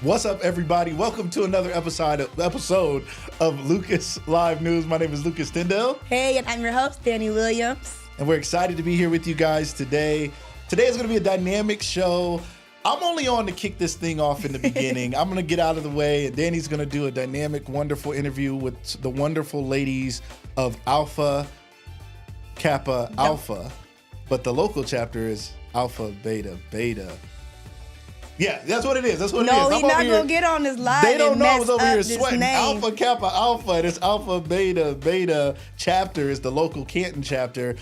What's up, everybody? Welcome to another episode of Lucas Live News. My name is Lucas Tyndale. Hey, and I'm your host, Danny Williams. And we're excited to be here with you guys today. Today is going to be a dynamic show. I'm only on to kick this thing off in the beginning. I'm going to get out of the way, and Danny's going to do a dynamic, wonderful interview with the wonderful ladies of Alpha Kappa Alpha. But the local chapter is Alpha Beta Beta. Yeah, that's what it is. No, he's not going to get on this live. They don't know I was over here sweating. Alpha Kappa Alpha. This Alpha Beta Beta chapter is the local Canton chapter.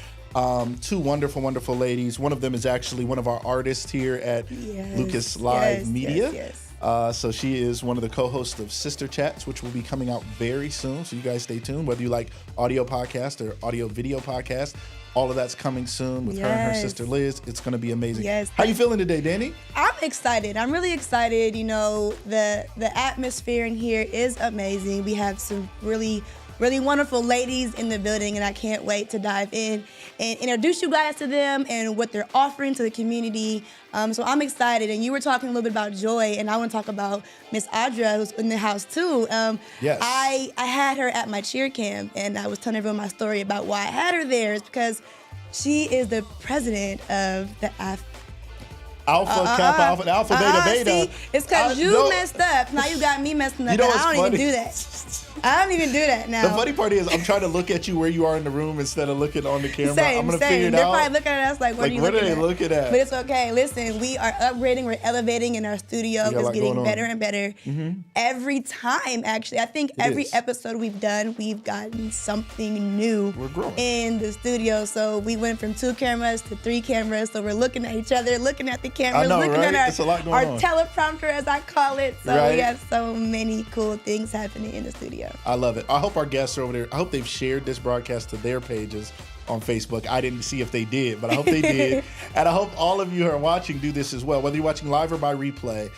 Two wonderful, wonderful ladies. One of them is actually one of our artists here at Lucas Live Media. Yes. So she is one of the co-hosts of Sister Chats, which will be coming out very soon. So you guys stay tuned. Whether you like audio podcast or audio video podcast, all of that's coming soon with her and her sister Liz. It's going to be amazing. Yes. How you feeling today, Danny? I'm excited. I'm really excited. You know, the atmosphere in here is amazing. We have some really wonderful ladies in the building, and I can't wait to dive in and introduce you guys to them and what they're offering to the community. So I'm excited. And you were talking a little bit about Joy, and I want to talk about Miss Audra, who's in the house too. Yes. I had her at my cheer camp, and I was telling everyone my story about why I had her there. It's because she is the president of the Alpha Kappa Alpha Beta Beta. See, it's because you messed up. Now you got me messing up. You know what's I don't funny? even do that. I don't even do that now. The funny part is I'm trying to look at you where you are in the room instead of looking on the camera. I'm going to figure it They're out. probably looking at us like, what are you looking at? What are they looking at? But it's okay. Listen, we are upgrading. We're elevating in our studio. It's getting better and better every time, actually. I think every episode we've done, we've gotten something new in the studio. So we went from 2 cameras to 3 cameras. So we're looking at each other, looking at the cameras, looking at our teleprompter, as I call it. So we have so many cool things happening in the studio. I love it. I hope our guests are over there. I hope they've shared this broadcast to their pages on Facebook. I didn't see if they did, but I hope they did. And I hope all of you who are watching do this as well, whether you're watching live or by replay.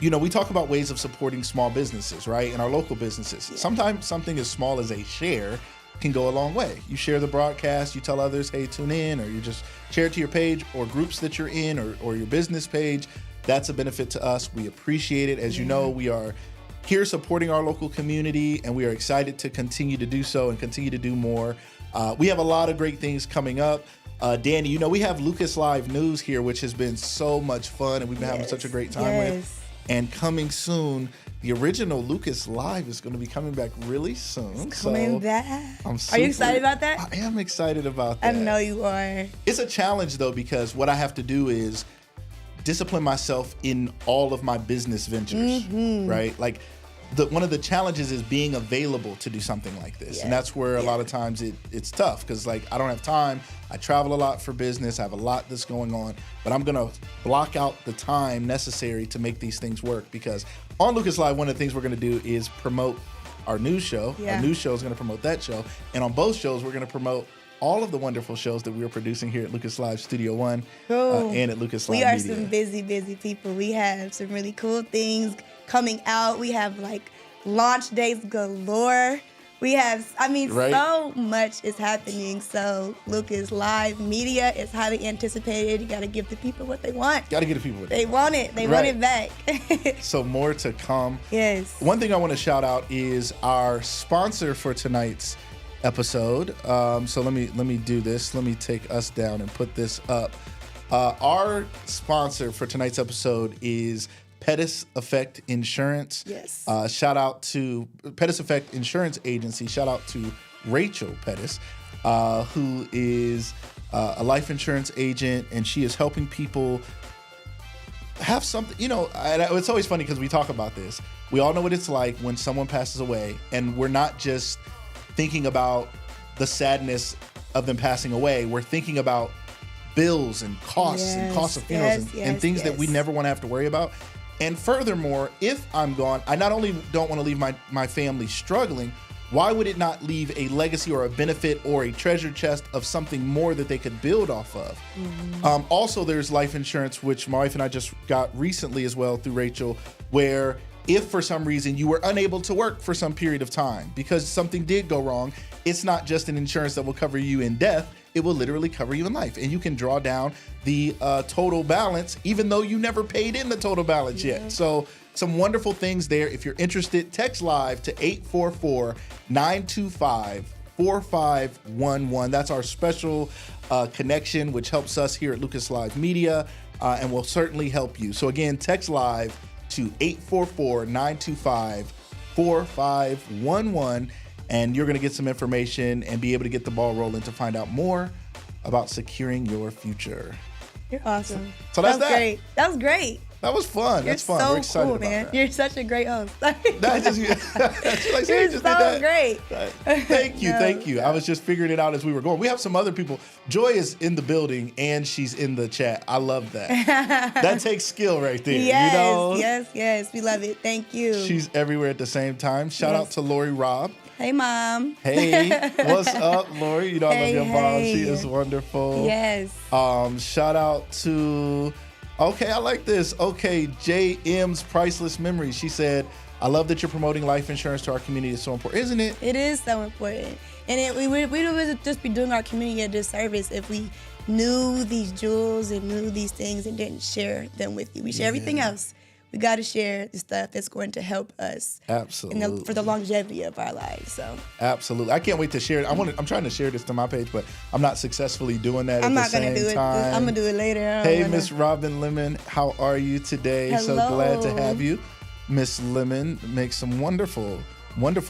You know, we talk about ways of supporting small businesses, right? And our local businesses. Yeah. Sometimes something as small as a share can go a long way. You share the broadcast, you tell others, hey, tune in, or you just share it to your page or groups that you're in or your business page. That's a benefit to us. We appreciate it. As you know, we are here supporting our local community, and we are excited to continue to do so and continue to do more. We have a lot of great things coming up. Danny, you know, we have Lucas Live News here, which has been so much fun, and we've been having such a great time with. And coming soon, the original Lucas Live is going to be coming back really soon. It's coming back. Are you excited about that? I am excited about that. I know you are. It's a challenge, though, because what I have to do is discipline myself in all of my business ventures, right? Like, one of the challenges is being available to do something like this. And that's where a lot of times it's tough, because like I don't have time. I travel a lot for business. I have a lot that's going on, but I'm gonna block out the time necessary to make these things work, because on Lucas Live, one of the things we're gonna do is promote our news show. Our news show is gonna promote that show. And on both shows, we're gonna promote all of the wonderful shows that we are producing here at Lucas Live Studio One and at Lucas Live Media. We are some busy people. We have some really cool things coming out. We have like launch days galore. We have, so much is happening. So Lucas Live Media is highly anticipated. You got to give the people what they want. Got to give the people what they want. They want it back. So more to come. Yes. One thing I want to shout out is our sponsor for tonight's episode. So let me do this. Let me take us down and put this up. Our sponsor for tonight's episode is Pettis Effect Insurance. Yes. Shout out to Pettis Effect Insurance Agency. Shout out to Rachel Pettis, who is a life insurance agent, and she is helping people have something, you know, it's always funny because we talk about this. We all know what it's like when someone passes away, and we're not just thinking about the sadness of them passing away. We're thinking about bills and costs and costs of funerals and things that we never want to have to worry about. And furthermore, if I'm gone, I not only don't want to leave my family struggling, why would it not leave a legacy or a benefit or a treasure chest of something more that they could build off of? Also, there's life insurance, which my wife and I just got recently as well through Rachel, where if for some reason you were unable to work for some period of time because something did go wrong, it's not just an insurance that will cover you in death. it will literally cover you in life. And you can draw down the total balance, even though you never paid in the total balance yet. So some wonderful things there. If you're interested, text live to 844-925-4511. That's our special connection, which helps us here at Lucas Live Media, and will certainly help you. So again, text live to 844-925-4511, and you're going to get some information and be able to get the ball rolling to find out more about securing your future. You're awesome. So that's that. Great. That was great. That was fun. That's fun. We're excited cool, about man. that. You're such a great host. You're so great. Thank you. Thank you. I was just figuring it out as we were going. We have some other people. Joy is in the building and she's in the chat. I love that. That takes skill right there. Yes, you know? yes. We love it. Thank you. She's everywhere at the same time. Shout out to Lori Robb. Hey, Mom. Hey, what's up, Lori? You know I love your mom. She is wonderful. Yes. Shout out to... Okay, I like this. Okay, JM's Priceless Memories. She said, I love that you're promoting life insurance to our community. It's so important, isn't it? It is so important. And we would just be doing our community a disservice if we knew these jewels and knew these things and didn't share them with you. We share everything else. We got to share the stuff that's going to help us. Absolutely. For the longevity of our lives. So. Absolutely. I can't wait to share it. I'm trying to share this to my page, but I'm not successfully doing that I'm at not the going to same do it. time. I'm going to do it later. Hey, Miss Robin Lemon, how are you today? Hello. So glad to have you. Miss Lemon makes some wonderful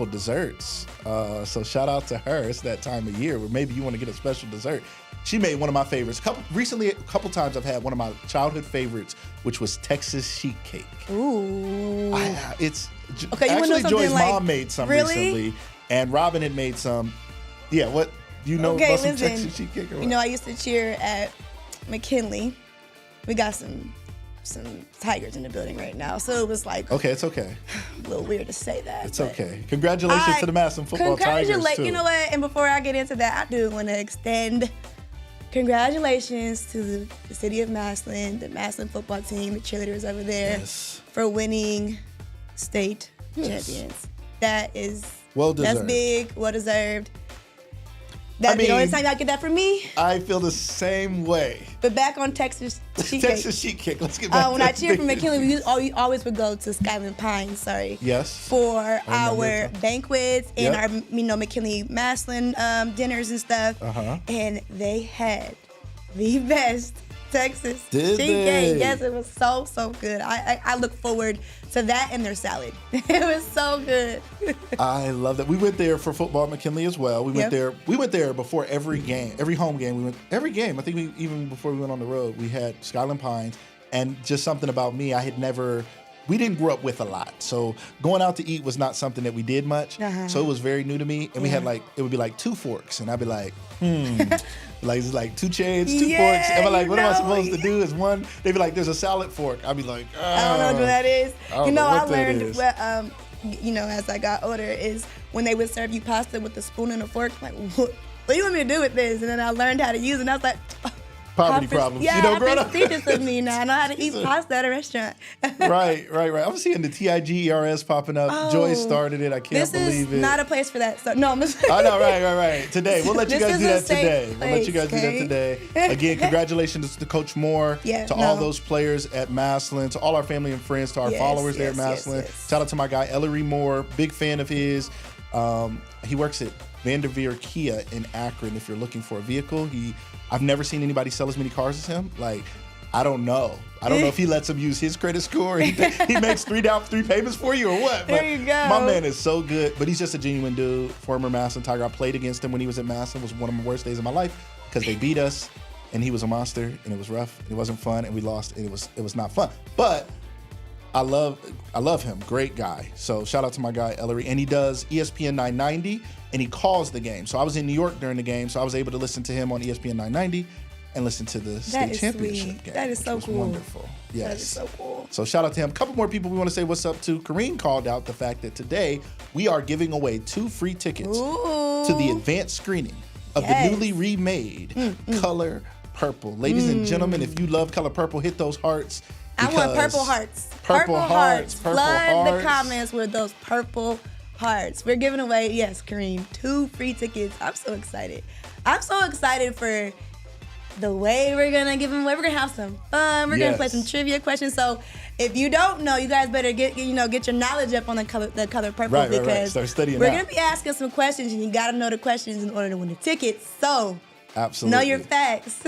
desserts. So shout out to her. It's that time of year where maybe you want to get a special dessert. She made one of my favorites. Recently, a couple times I've had one of my childhood favorites, which was Texas sheet cake. Ooh. It's okay, actually Joy's mom made some recently, and Robin had made some. Yeah, what do you know about some Texas sheet cake? Or what? You know, I used to cheer at McKinley. We got some Tigers in the building right now, so it was like it's okay. A little weird to say that. It's okay. Congratulations to the Massillon football Tigers too. You know what? And before I get into that, I do want to extend congratulations to the city of Massillon, the Massillon football team, the cheerleaders over there, for winning state champions. That is well deserved. That's big, well deserved. That's the only time y'all get that from me. I feel the same way. But back on Texas sheet cake. Texas sheet cake. Let's get back to when I cheered for McKinley, we always would go to Skyland Pines, Yes. for our banquets and our, McKinley Massillon dinners and stuff. And they had the best Texas sheet cake. Yes, it was so good. I look forward to that and their salad. It was so good. I love that. We went there for football at McKinley as well. We went there. We went there before every game, every home game. We went every game. I think even before we went on the road, we had Skyland Pines. And just something about me, we didn't grow up with a lot. So going out to eat was not something that we did much. So it was very new to me. And we had it would be like 2 forks. And I'd be like, it's like 2 chains, 2 forks. And I'm like, what am I supposed to do? Is one? They'd be like, there's a salad fork. I'd be like, I don't know what that is. I learned, as I got older, is when they would serve you pasta with a spoon and a fork, like, what do you want me to do with this? And then I learned how to use it. And I was like, poverty problems. Yeah, prestigious of me now. I know how to eat pasta at a restaurant. Right. I'm seeing the TIGERS popping up. Joy started it. I can't believe it. This is not a place for that. So, no, I'm I know, right. Today. We'll let you guys do that today. Again, congratulations to Coach Moore, all those players at Massillon, to all our family and friends, to our followers there at Massillon. Shout out to my guy, Ellery Moore. Big fan of his. He works at Vanderveer Kia in Akron. If you're looking for a vehicle, I've never seen anybody sell as many cars as him. Like, I don't know. I don't know if he lets him use his credit score. He makes 3 payments for you or what. But there you go. My man is so good. But he's just a genuine dude. Former Massillon Tiger. I played against him when he was at Massillon. It was one of my worst days of my life because they beat us, and he was a monster, and it was rough. It wasn't fun, and we lost, and it was not fun. But I love him. Great guy. So shout out to my guy Ellery. And he does ESPN 990, and he calls the game. So I was in New York during the game, so I was able to listen to him on ESPN 990 and listen to the state championship game. That is so cool. Wonderful. Yes. That is so cool. So shout out to him. A couple more people we want to say what's up to. Kareem called out the fact that today we are giving away 2 free tickets to the advanced screening of the newly remade Color Purple. Ladies and gentlemen, if you love Color Purple, hit those hearts. I want purple hearts. Purple hearts. Flood the comments with those purple hearts. We're giving away, Kareem, 2 free tickets. I'm so excited. I'm so excited for the way we're gonna give them away. We're gonna have some fun. We're gonna play some trivia questions. So if you don't know, you guys better get your knowledge up on the color purple, because Start studying we're gonna be asking some questions, and you gotta know the questions in order to win the tickets. So absolutely know your facts.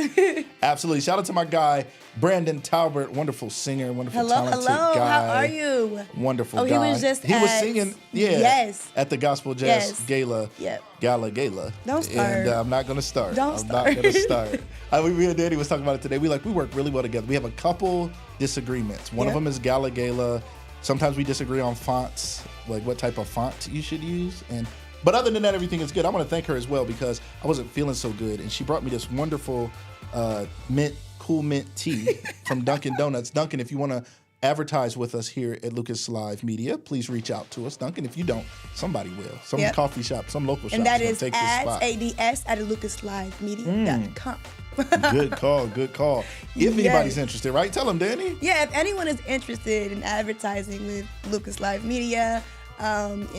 Absolutely. Shout out to my guy Brandon Talbert, wonderful singer, wonderful talented guy. How are you? Wonderful guy. He was just singing, at the Gospel Jazz Gala. Yep. Gala. Don't start. And I'm not going to start. I'm not going to start. Me and Danny was talking about it today. We work really well together. We have a couple disagreements. One of them is Gala. Sometimes we disagree on fonts, like what type of font you should use. But other than that, everything is good. I want to thank her as well, because I wasn't feeling so good, and she brought me this wonderful cool mint tea from Dunkin' Donuts. Dunkin', if you want to advertise with us here at Lucas Live Media, please reach out to us. Dunkin', if you don't, somebody will. Some coffee shop, some local shop. And that is ads at lucaslivemedia.com. Good call. If anybody's interested, right? Tell them, Danny. Yeah, if anyone is interested in advertising with Lucas Live Media,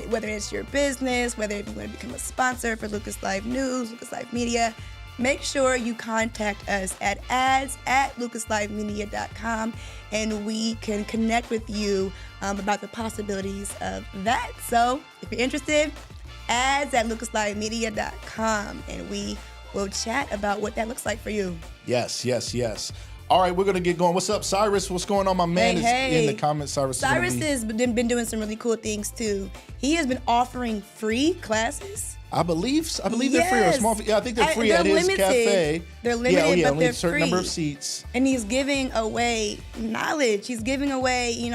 whether it's your business, whether if you want to become a sponsor for Lucas Live News, Lucas Live Media, make sure you contact us at ads@lucaslivemedia.com, and we can connect with you about the possibilities of that. So if you're interested, ads@lucaslivemedia.com, and we will chat about what that looks like for you. Yes. All right, we're going to get going. What's up, Cyrus? What's going on? My man is in the comments. Cyrus has been doing some really cool things, too. He has been offering free classes. I believe they're free or small. Yeah, I think they're free at his cafe. They're limited, but only they're a certain free. number of seats. And he's giving away knowledge. He's giving away,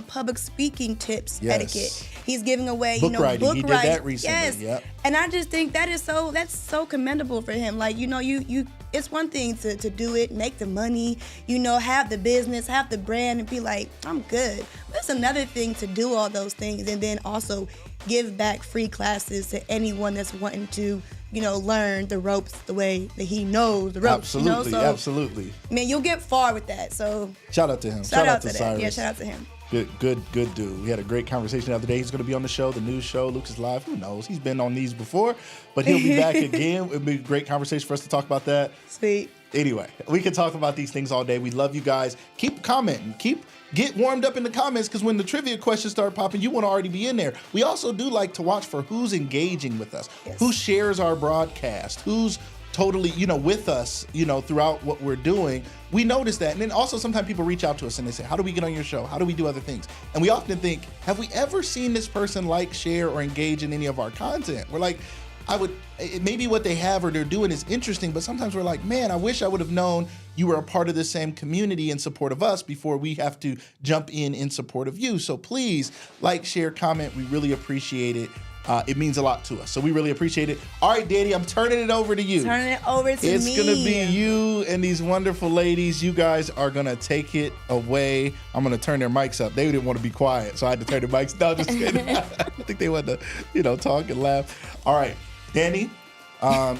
public speaking tips, etiquette. He's giving away, book writing. Book he did writing. that recently. Yes. Yep. And I just think that's so commendable for him. Like, you it's one thing to do it, make the money, have the business, have the brand, and be like, I'm good. But it's another thing to do all those things and then also give back free classes to anyone that's wanting to, learn the ropes the way that he knows the ropes. Absolutely. Man, you'll get far with that. So shout out to him. Shout out to Cyrus. Yeah, shout out to him. Good dude. We had a great conversation the other day. He's going to be on the show, the news show, Lucas Live. Who knows? He's been on these before, but he'll be back again. It'll be a great conversation for us to talk about that. Sweet. Anyway, we can talk about these things all day. We love you guys. Keep commenting. Get warmed up in the comments, because when the trivia questions start popping, you want to already be in there. We also do like to watch for who's engaging with us, who shares our broadcast, who's totally, with us, throughout what we're doing. We notice that. And then also sometimes people reach out to us and they say, how do we get on your show? How do we do other things? And we often think, have we ever seen this person like, share, or engage in any of our content? We're like, maybe what they have or they're doing is interesting, but sometimes we're like, man, I wish I would have known you were a part of the same community in support of us before we have to jump in support of you. So please like, share, comment. We really appreciate it. It means a lot to us. So we really appreciate it. All right, Danny, I'm turning it over to you. It's going to be you and these wonderful ladies. You guys are going to take it away. I'm going to turn their mics up. They didn't want to be quiet, so I had to turn their mics down. Just kidding. I think they wanted to, talk and laugh. All right, Danny,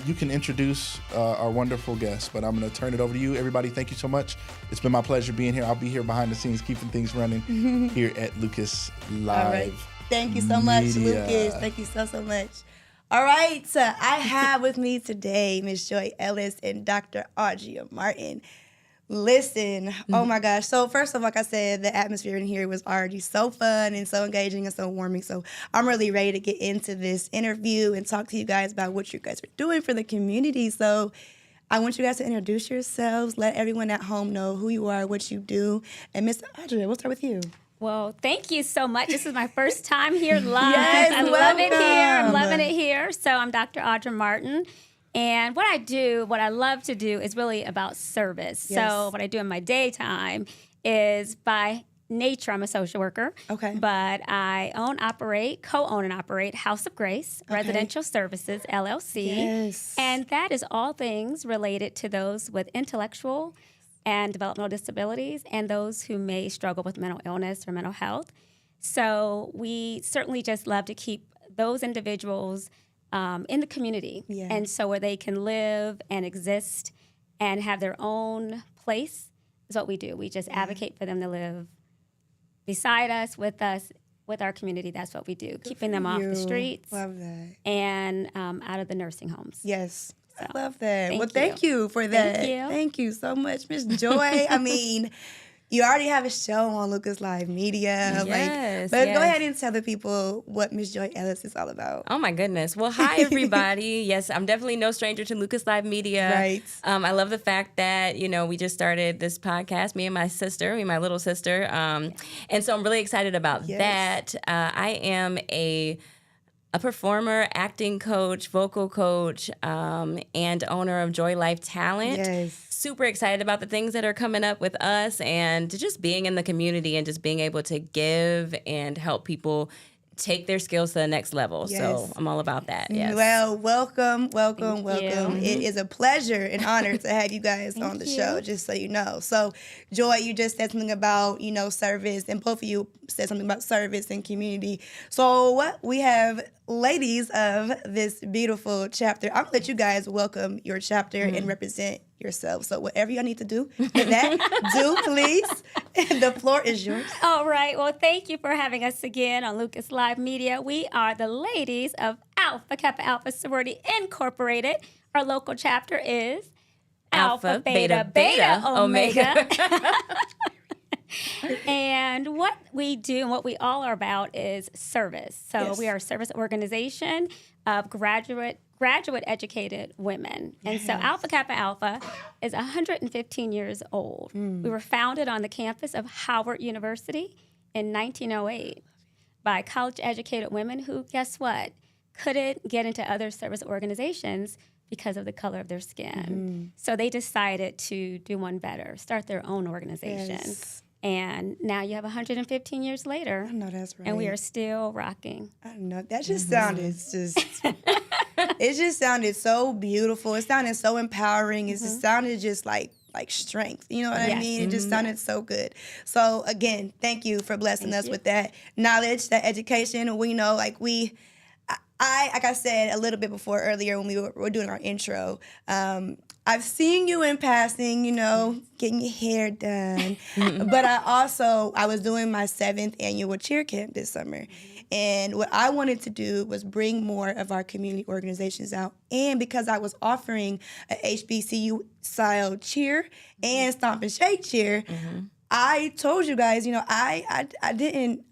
you can introduce our wonderful guest, but I'm going to turn it over to you. Everybody, thank you so much. It's been my pleasure being here. I'll be here behind the scenes, keeping things running here at Lucas Live. All right. Thank you so much, Lucas. Thank you so much. All right. I have with me today Miss Joy Ellis and Dr. Audrey Martin. Listen, oh my gosh. So first of all, like I said, the atmosphere in here was already so fun and so engaging and so warming. So I'm really ready to get into this interview and talk to you guys about what you guys are doing for the community. So I want you guys to introduce yourselves, let everyone at home know who you are, what you do. And Miss Audrey, we'll start with you. Well, thank you so much. This is my first time here live. Yes, I love it here. I'm loving it here. So I'm Dr. Audrey Martin. And what I love to do is really about service. Yes. So what I do in my daytime is, by nature, I'm a social worker. Okay. But I co-own and operate House of Grace Residential Services, LLC. Yes. And that is all things related to those with intellectual and developmental disabilities, and those who may struggle with mental illness or mental health. So we certainly just love to keep those individuals in the community, and so where they can live and exist and have their own place is what we do. We just advocate for them to live beside us, with our community. That's what we do, keeping them off the streets. Love that. And out of the nursing homes. Yes. So, I love that. Thank you for that. Thank you so much, Miss Joy. I mean, you already have a show on Lucas Live Media. Yes, go ahead and tell the people what Miss Joy Ellis is all about. Oh, my goodness. Well, hi, everybody. Yes, I'm definitely no stranger to Lucas Live Media. Right. I love the fact that, we just started this podcast, me and my little sister. And so I'm really excited about that. I am a performer, acting coach, vocal coach, and owner of Joy Life Talent. Yes. Super excited about the things that are coming up with us and just being in the community and just being able to give and help people take their skills to the next level. Yes. So I'm all about that. Yes. Well, welcome. Thank you. It is a pleasure and honor to have you guys on the show, just so you know. So, Joy, you just said something about, service, and both of you said something about service and community. So we have ladies of this beautiful chapter. I'm going to let you guys welcome your chapter and represent yourself. So whatever y'all need to do for that, do please. The floor is yours. All right. Well, thank you for having us again on Lucas Live Media. We are the ladies of Alpha Kappa Alpha Sorority Incorporated. Our local chapter is Alpha Beta Beta Omega. And what we do and what we all are about is service. So we are a service organization of graduate educated women. And so Alpha Kappa Alpha is 115 years old. We were founded on the campus of Howard University in 1908 by college educated women who, guess what, couldn't get into other service organizations because of the color of their skin. So they decided to do one better, start their own organization. Yes. And now you have 115 years later. I know that's right. And we are still rocking. I know. That just sounded it just sounded so beautiful. It sounded so empowering. It just sounded just like strength. You know what I mean? It just sounded so good. So again, thank you for blessing us with that knowledge, that education. We know, like I said a little bit before earlier when we were doing our intro, I've seen you in passing, getting your hair done. But I was doing my 7th annual cheer camp this summer. And what I wanted to do was bring more of our community organizations out. And because I was offering a HBCU-style cheer and Stomp and Shake cheer, I told you guys, I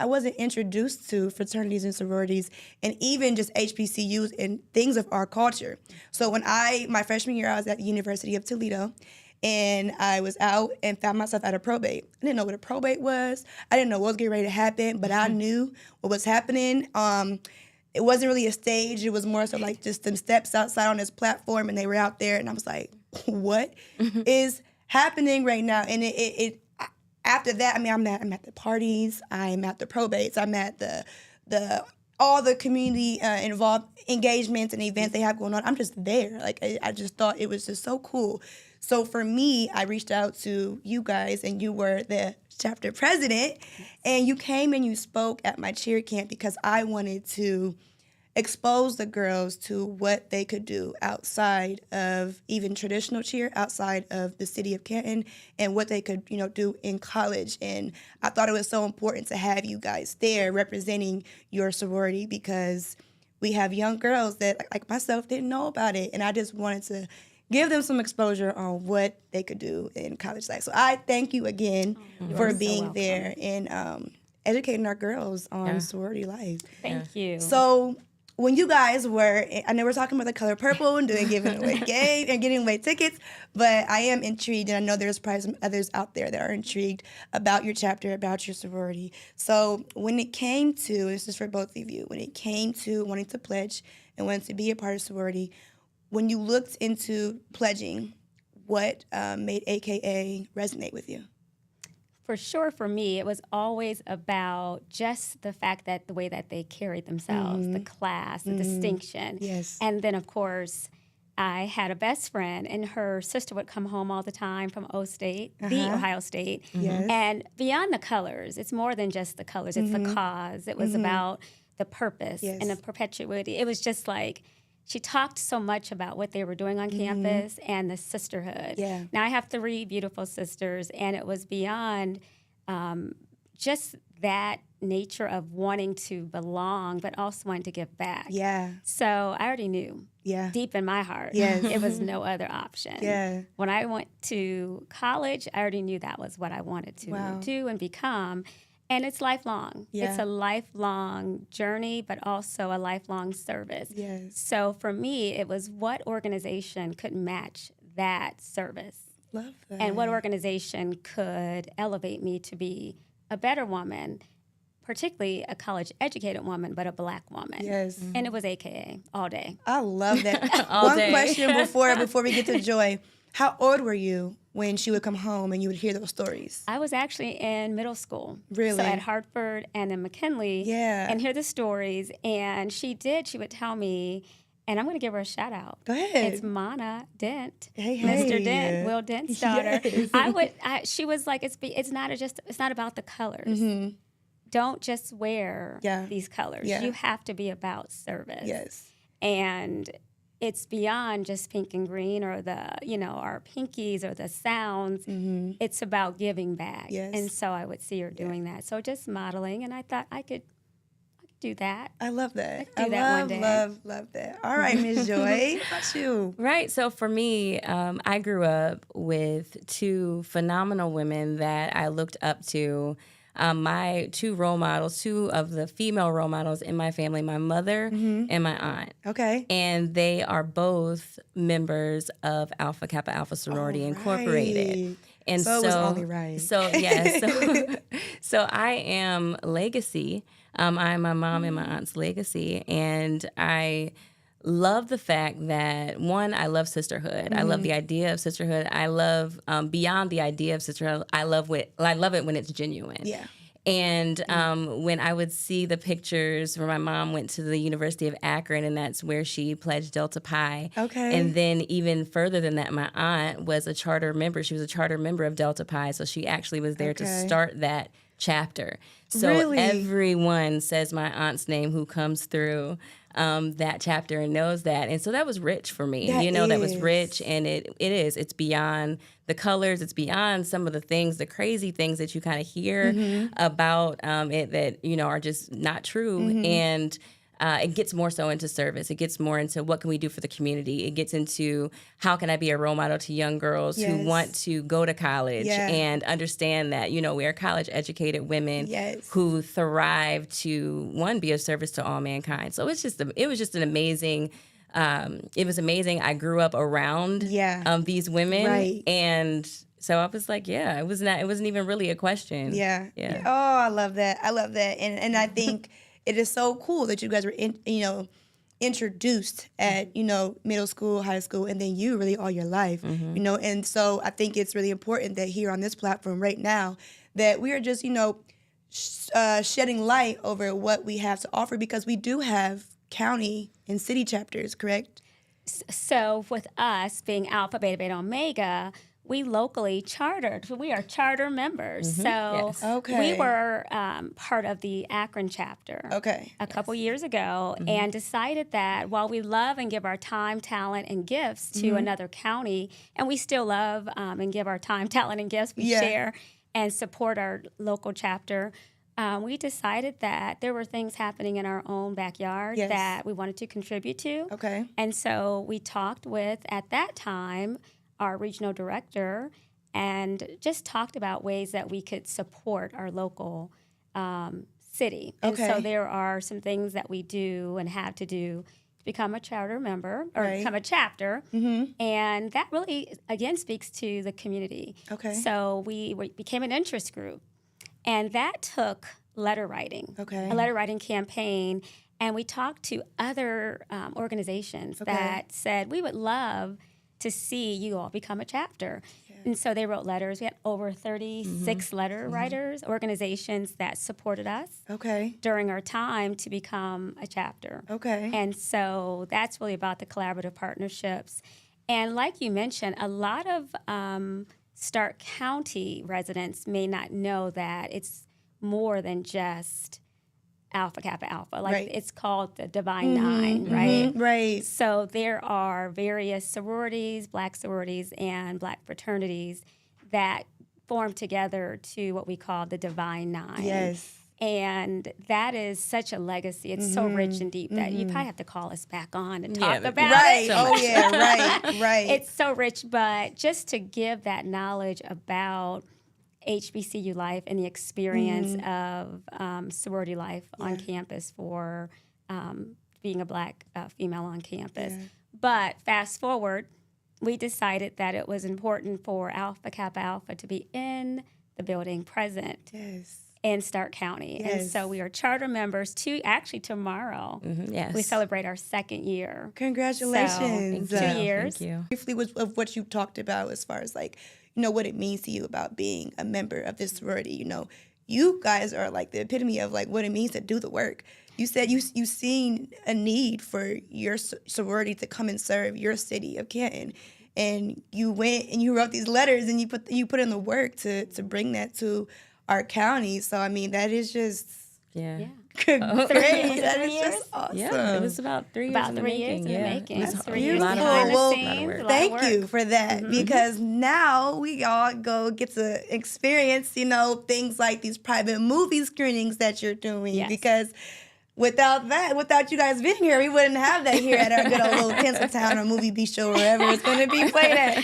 wasn't introduced to fraternities and sororities and even just HBCUs and things of our culture. So when my freshman year, I was at the University of Toledo, and I was out and found myself at a probate. I didn't know what a probate was. I didn't know what was getting ready to happen, but I knew what was happening. It wasn't really a stage. It was more so like just some steps outside on this platform, and they were out there, and I was like, what is happening right now? And it after that, I mean, I'm at the parties, I'm at the probates, I'm at all the community involved engagements and events they have going on. I'm just there. Like I just thought it was just so cool. So for me, I reached out to you guys, and you were the chapter president, and you came and you spoke at my cheer camp because I wanted to expose the girls to what they could do outside of even traditional cheer, outside of the city of Canton, and what they could, do in college. And I thought it was so important to have you guys there representing your sorority because we have young girls that, like myself, didn't know about it. And I just wanted to give them some exposure on what they could do in college life. So I thank you again for being there and educating our girls on sorority life. Thank you. So when you guys were, I know we're talking about the color purple and giving away game and getting away tickets, but I am intrigued, and I know there's probably some others out there that are intrigued about your chapter, about your sorority. So when it came to, this is for both of you, when it came to wanting to pledge and wanting to be a part of sorority, when you looked into pledging, what made AKA resonate with you? For sure, for me, it was always about just the fact that the way that they carried themselves, the class, the distinction. Yes. And then, of course, I had a best friend, and her sister would come home all the time from the Ohio State. Yes. And beyond the colors, it's more than just the colors. It's the cause. It was about the purpose and the perpetuity. It was just like, she talked so much about what they were doing on campus and the sisterhood. Yeah. Now, I have 3 beautiful sisters, and it was beyond just that nature of wanting to belong, but also wanting to give back. Yeah. So I already knew. Yeah. Deep in my heart. Yes. It was no other option. Yeah. When I went to college, I already knew that was what I wanted to do and become. And it's lifelong. Yeah. It's a lifelong journey, but also a lifelong service. Yes. So for me, it was what organization could match that service? Love that. And what organization could elevate me to be a better woman, particularly a college-educated woman, but a Black woman. Yes. And it was AKA all day. I love that. All One day. question before we get to Joy. How old were you when she would come home and you would hear those stories? I was actually in middle school. Really? So at Hartford and in McKinley. Yeah. And hear the stories. And she would tell me, and I'm going to give her a shout out. Go ahead. It's Mana Dent, Hey. Mr. Dent, Will Dent's daughter. Yes. She was like, it's not about the colors. Mm-hmm. Don't just wear these colors. Yeah. You have to be about service. Yes. And it's beyond just pink and green or our pinkies or the sounds. Mm-hmm. It's about giving back. Yes. And so I would see her doing that. So just modeling, and I thought I could do that. I love that. I could do that one day. Love that. All right, Ms. Joy, what about you? Right. So for me, I grew up with two phenomenal women that I looked up to. My two role models, two of the female role models in my family, my mother and my aunt. Okay. And they are both members of Alpha Kappa Alpha Sorority Incorporated. And so it was only right. So yeah, so I am legacy. I am my mom and my aunt's legacy, and I love the fact that, one, I love sisterhood. I love the idea of sisterhood. I love beyond the idea of sisterhood. I love it when it's genuine. Yeah. And when I would see the pictures where my mom went to the University of Akron, and that's where she pledged Delta Pi. Okay. And then even further than that, my aunt was a charter member. She was a charter member of Delta Pi, so she actually was there to start that chapter. So Really? everyone says my aunt's name who comes through that chapter and knows that. And so that was rich for me. That was rich, and it's beyond the colors. It's beyond some of the things, the crazy things that you kind of hear about it that, are just not true. And it gets more so into service. It gets more into what can we do for the community. It gets into how can I be a role model to young girls who want to go to college and understand that, we are college educated women who thrive to, one, be of service to all mankind. So it was just an amazing, it was amazing. I grew up around these women. Right. And so I was like, it wasn't even really a question. Yeah. Oh, I love that. And I think it is so cool that you guys were introduced at, middle school, high school, and then you really all your life, and so I think it's really important that here on this platform right now that we are just, shedding light over what we have to offer, because we do have county and city chapters, correct? So with us being Alpha, Beta, Beta, Omega, we locally chartered. We are charter members. So we were part of the Akron chapter a couple years ago and decided that while we love and give our time, talent, and gifts to another county, and we still love and give our time, talent, and gifts, we share and support our local chapter, we decided that there were things happening in our own backyard that we wanted to contribute to. Okay. And so we talked with, at that time, our regional director, and just talked about ways that we could support our local city. And so there are some things that we do and have to do to become a charter member or become a chapter. And that really, again, speaks to the community. Okay. So we became an interest group, and that took letter writing, a letter writing campaign. And we talked to other organizations that said, we would love to see you all become a chapter. And so they wrote letters. We had over 36 letter writers, organizations that supported us during our time to become a chapter. And so that's really about the collaborative partnerships. And like you mentioned, a lot of Stark County residents may not know that it's more than just Alpha Kappa Alpha. It's called the Divine Nine, right? Right. So there are various sororities, Black sororities, and Black fraternities that form together to what we call the Divine Nine. Yes. And that is such a legacy. It's so rich and deep that you probably have to call us back on to talk about right. it. Oh, yeah, right. It's so rich, but just to give that knowledge about HBCU life and the experience of sorority life on campus for being a Black female on campus. Yeah. But fast forward, we decided that it was important for Alpha Kappa Alpha to be in the building, present. Yes. In Stark County. Yes. And so we are charter members tomorrow. Yes. We celebrate our 2nd year. Congratulations. So, 2 years. Thank you. Briefly of what you talked about as far as like, you know, what it means to you about being a member of this sorority. You know, you guys are like the epitome of like what it means to do the work. You said you seen a need for your sorority to come and serve your city of Canton. And you went and you wrote these letters and you put in the work to bring that to our county. So I mean, that is just great. That is just awesome. Yeah, it was about 3 years in the making. It was 3 years. years Beautiful. Well, thank you for that because now we all get to experience, you know, things like these private movie screenings that you're doing because. Without you guys being here, we wouldn't have that here at our good old little Tinseltown or Movie Bistro or wherever it's going to be played at.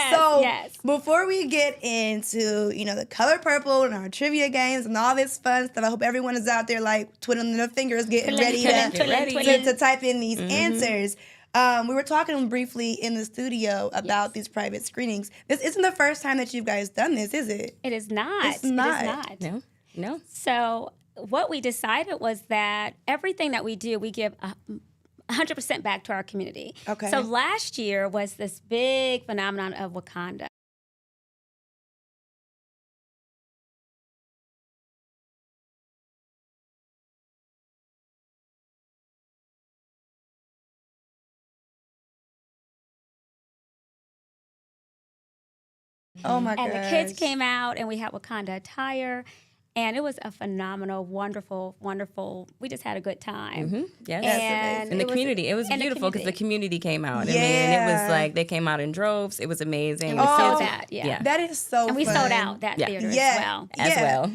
So before we get into, you know, the color purple and our trivia games and all this fun stuff, I hope everyone is out there like twiddling their fingers, getting ready to type in these answers. We were talking briefly in the studio about these private screenings. This isn't the first time that you guys done this, is it? It is not. It's not. It is not. No. So what we decided was that everything that we do, we give 100% back to our community. Okay. So last year was this big phenomenon of Wakanda. Oh my God! And the kids came out, and we had Wakanda attire. And it was a phenomenal, wonderful. We just had a good time. Yes. And the community, it was beautiful because the community came out. I mean, it was like they came out in droves. It was amazing. And we sold that. That is so. And we sold out that theater as well. As well.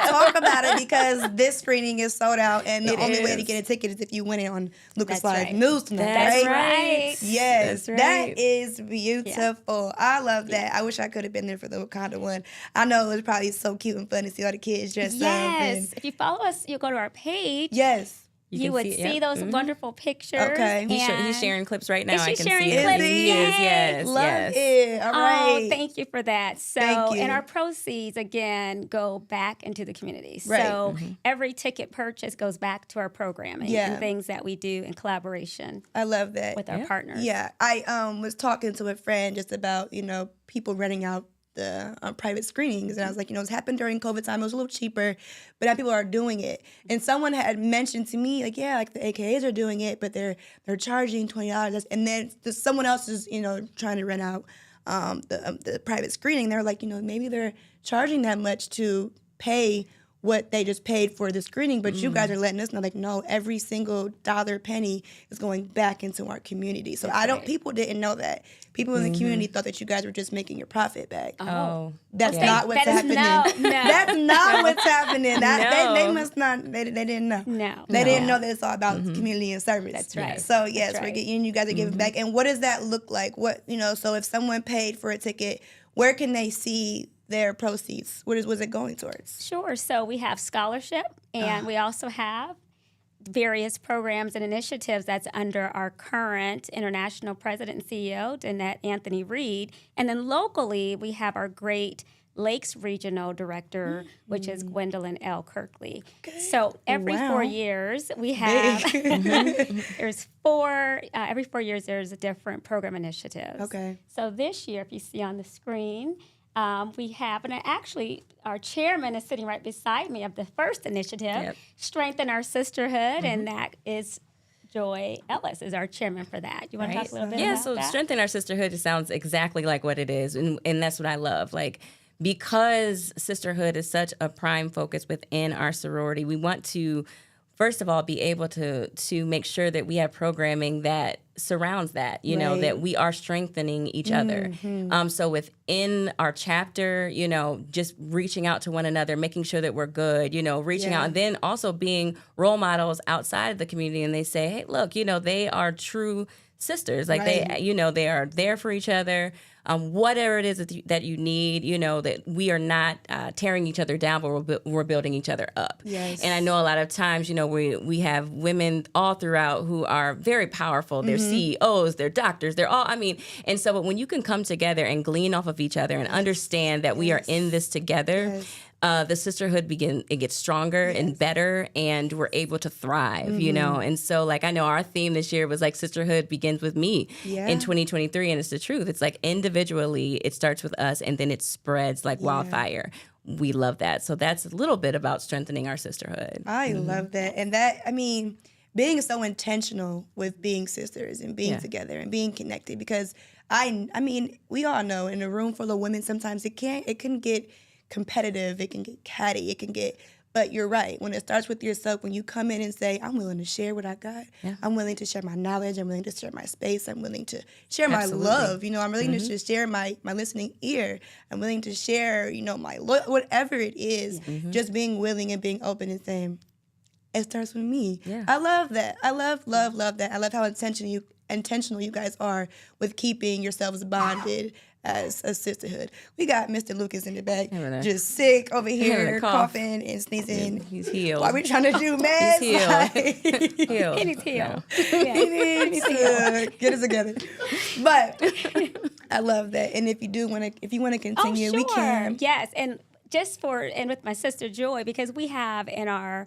Talk about it because this screening is sold out, and the only way to get a ticket is if you win it on Lucas Live News tonight. That's right. Yes, that's right. That is beautiful. I love that. I wish I could have been there for the Wakanda one. I know it was probably so cute and fun to see all the kids dressed up. Yes. If you follow us, you'll go to our page. Yes. You would see those wonderful pictures. Okay. He's sharing clips right now. I can see it. Clips? Yes. Love it. All right. Oh, thank you for that. So, and our proceeds, again, go back into the community. Right. So every ticket purchase goes back to our programming and things that we do in collaboration. I love that. With our partners. Yeah. I was talking to a friend just about, you know, people renting out the private screenings, and I was like, you know, it's happened during COVID time. It was a little cheaper, but now people are doing it. And someone had mentioned to me, like, yeah, like the AKAs are doing it, but they're charging $20. And then someone else is, you know, trying to rent out the private screening. They're like, you know, maybe they're charging that much to pay what they just paid for the screening, but you guys are letting us know, like, no, every single dollar penny is going back into our community. So people didn't know that. People in the community thought that you guys were just making your profit back. Oh. That's not what's happening. No. That's not what's happening. They must not, they didn't know. No. They didn't know that it's all about community and service. That's right. So yes, we're getting, you guys are giving back. And what does that look like? What, you know, so if someone paid for a ticket, where can they see their proceeds? What was it going towards? Sure. So we have scholarship, and we also have various programs and initiatives that's under our current international president and CEO, Danette Anthony Reed. And then locally, we have our great Lakes Regional Director, which is Gwendolyn L. Kirkley. Okay. So every 4 years, we have, every 4 years, there's a different program initiative. Okay. So this year, if you see on the screen, we have, and actually our chairman is sitting right beside me of the first initiative, Strengthen Our Sisterhood, and that is Joy Ellis is our chairman for that. You want to talk a little bit about that? Yeah, so Strengthen Our Sisterhood, it sounds exactly like what it is, and that's what I love. Like, because sisterhood is such a prime focus within our sorority, we want to, first of all, be able to make sure that we have programming that surrounds that, you know, that we are strengthening each other. So within our chapter, you know, just reaching out to one another, making sure that we're good, you know, reaching out, and then also being role models outside of the community. And they say, hey, look, you know, they are true sisters. Like they, you know, they are there for each other. Whatever it is that you need, you know, that we are not tearing each other down, but we're building each other up. Yes. And I know a lot of times, you know, we have women all throughout who are very powerful. They're CEOs, they're doctors, they're all, I mean, and so but when you can come together and glean off of each other and understand that we are in this together, the sisterhood gets stronger and better, and we're able to thrive, you know? And so, like, I know our theme this year was, like, sisterhood begins with me in 2023, and it's the truth. It's like individually, it starts with us, and then it spreads like wildfire. We love that. So that's a little bit about strengthening our sisterhood. I love that. And that, I mean, being so intentional with being sisters and being together and being connected, because I mean, we all know in a room full of women, sometimes it can get competitive, it can get catty, but you're right. When it starts with yourself, when you come in and say, I'm willing to share what I got, I'm willing to share my knowledge, I'm willing to share my space, I'm willing to share my love, you know, I'm willing to just share my listening ear, I'm willing to share, you know, my whatever it is, just being willing and being open and saying, it starts with me. I love that. I love that. I love how intentional you guys are with keeping yourselves bonded as a sisterhood. We got Mr. Lucas in the back, just sick over here, coughing and sneezing. He's healed. Why are we trying to do meds? He's healed. Like, healed. He needs healed. He needs to get us together. But I love that. And if you want to continue, we can. Yes, and with my sister Joy, because we have in our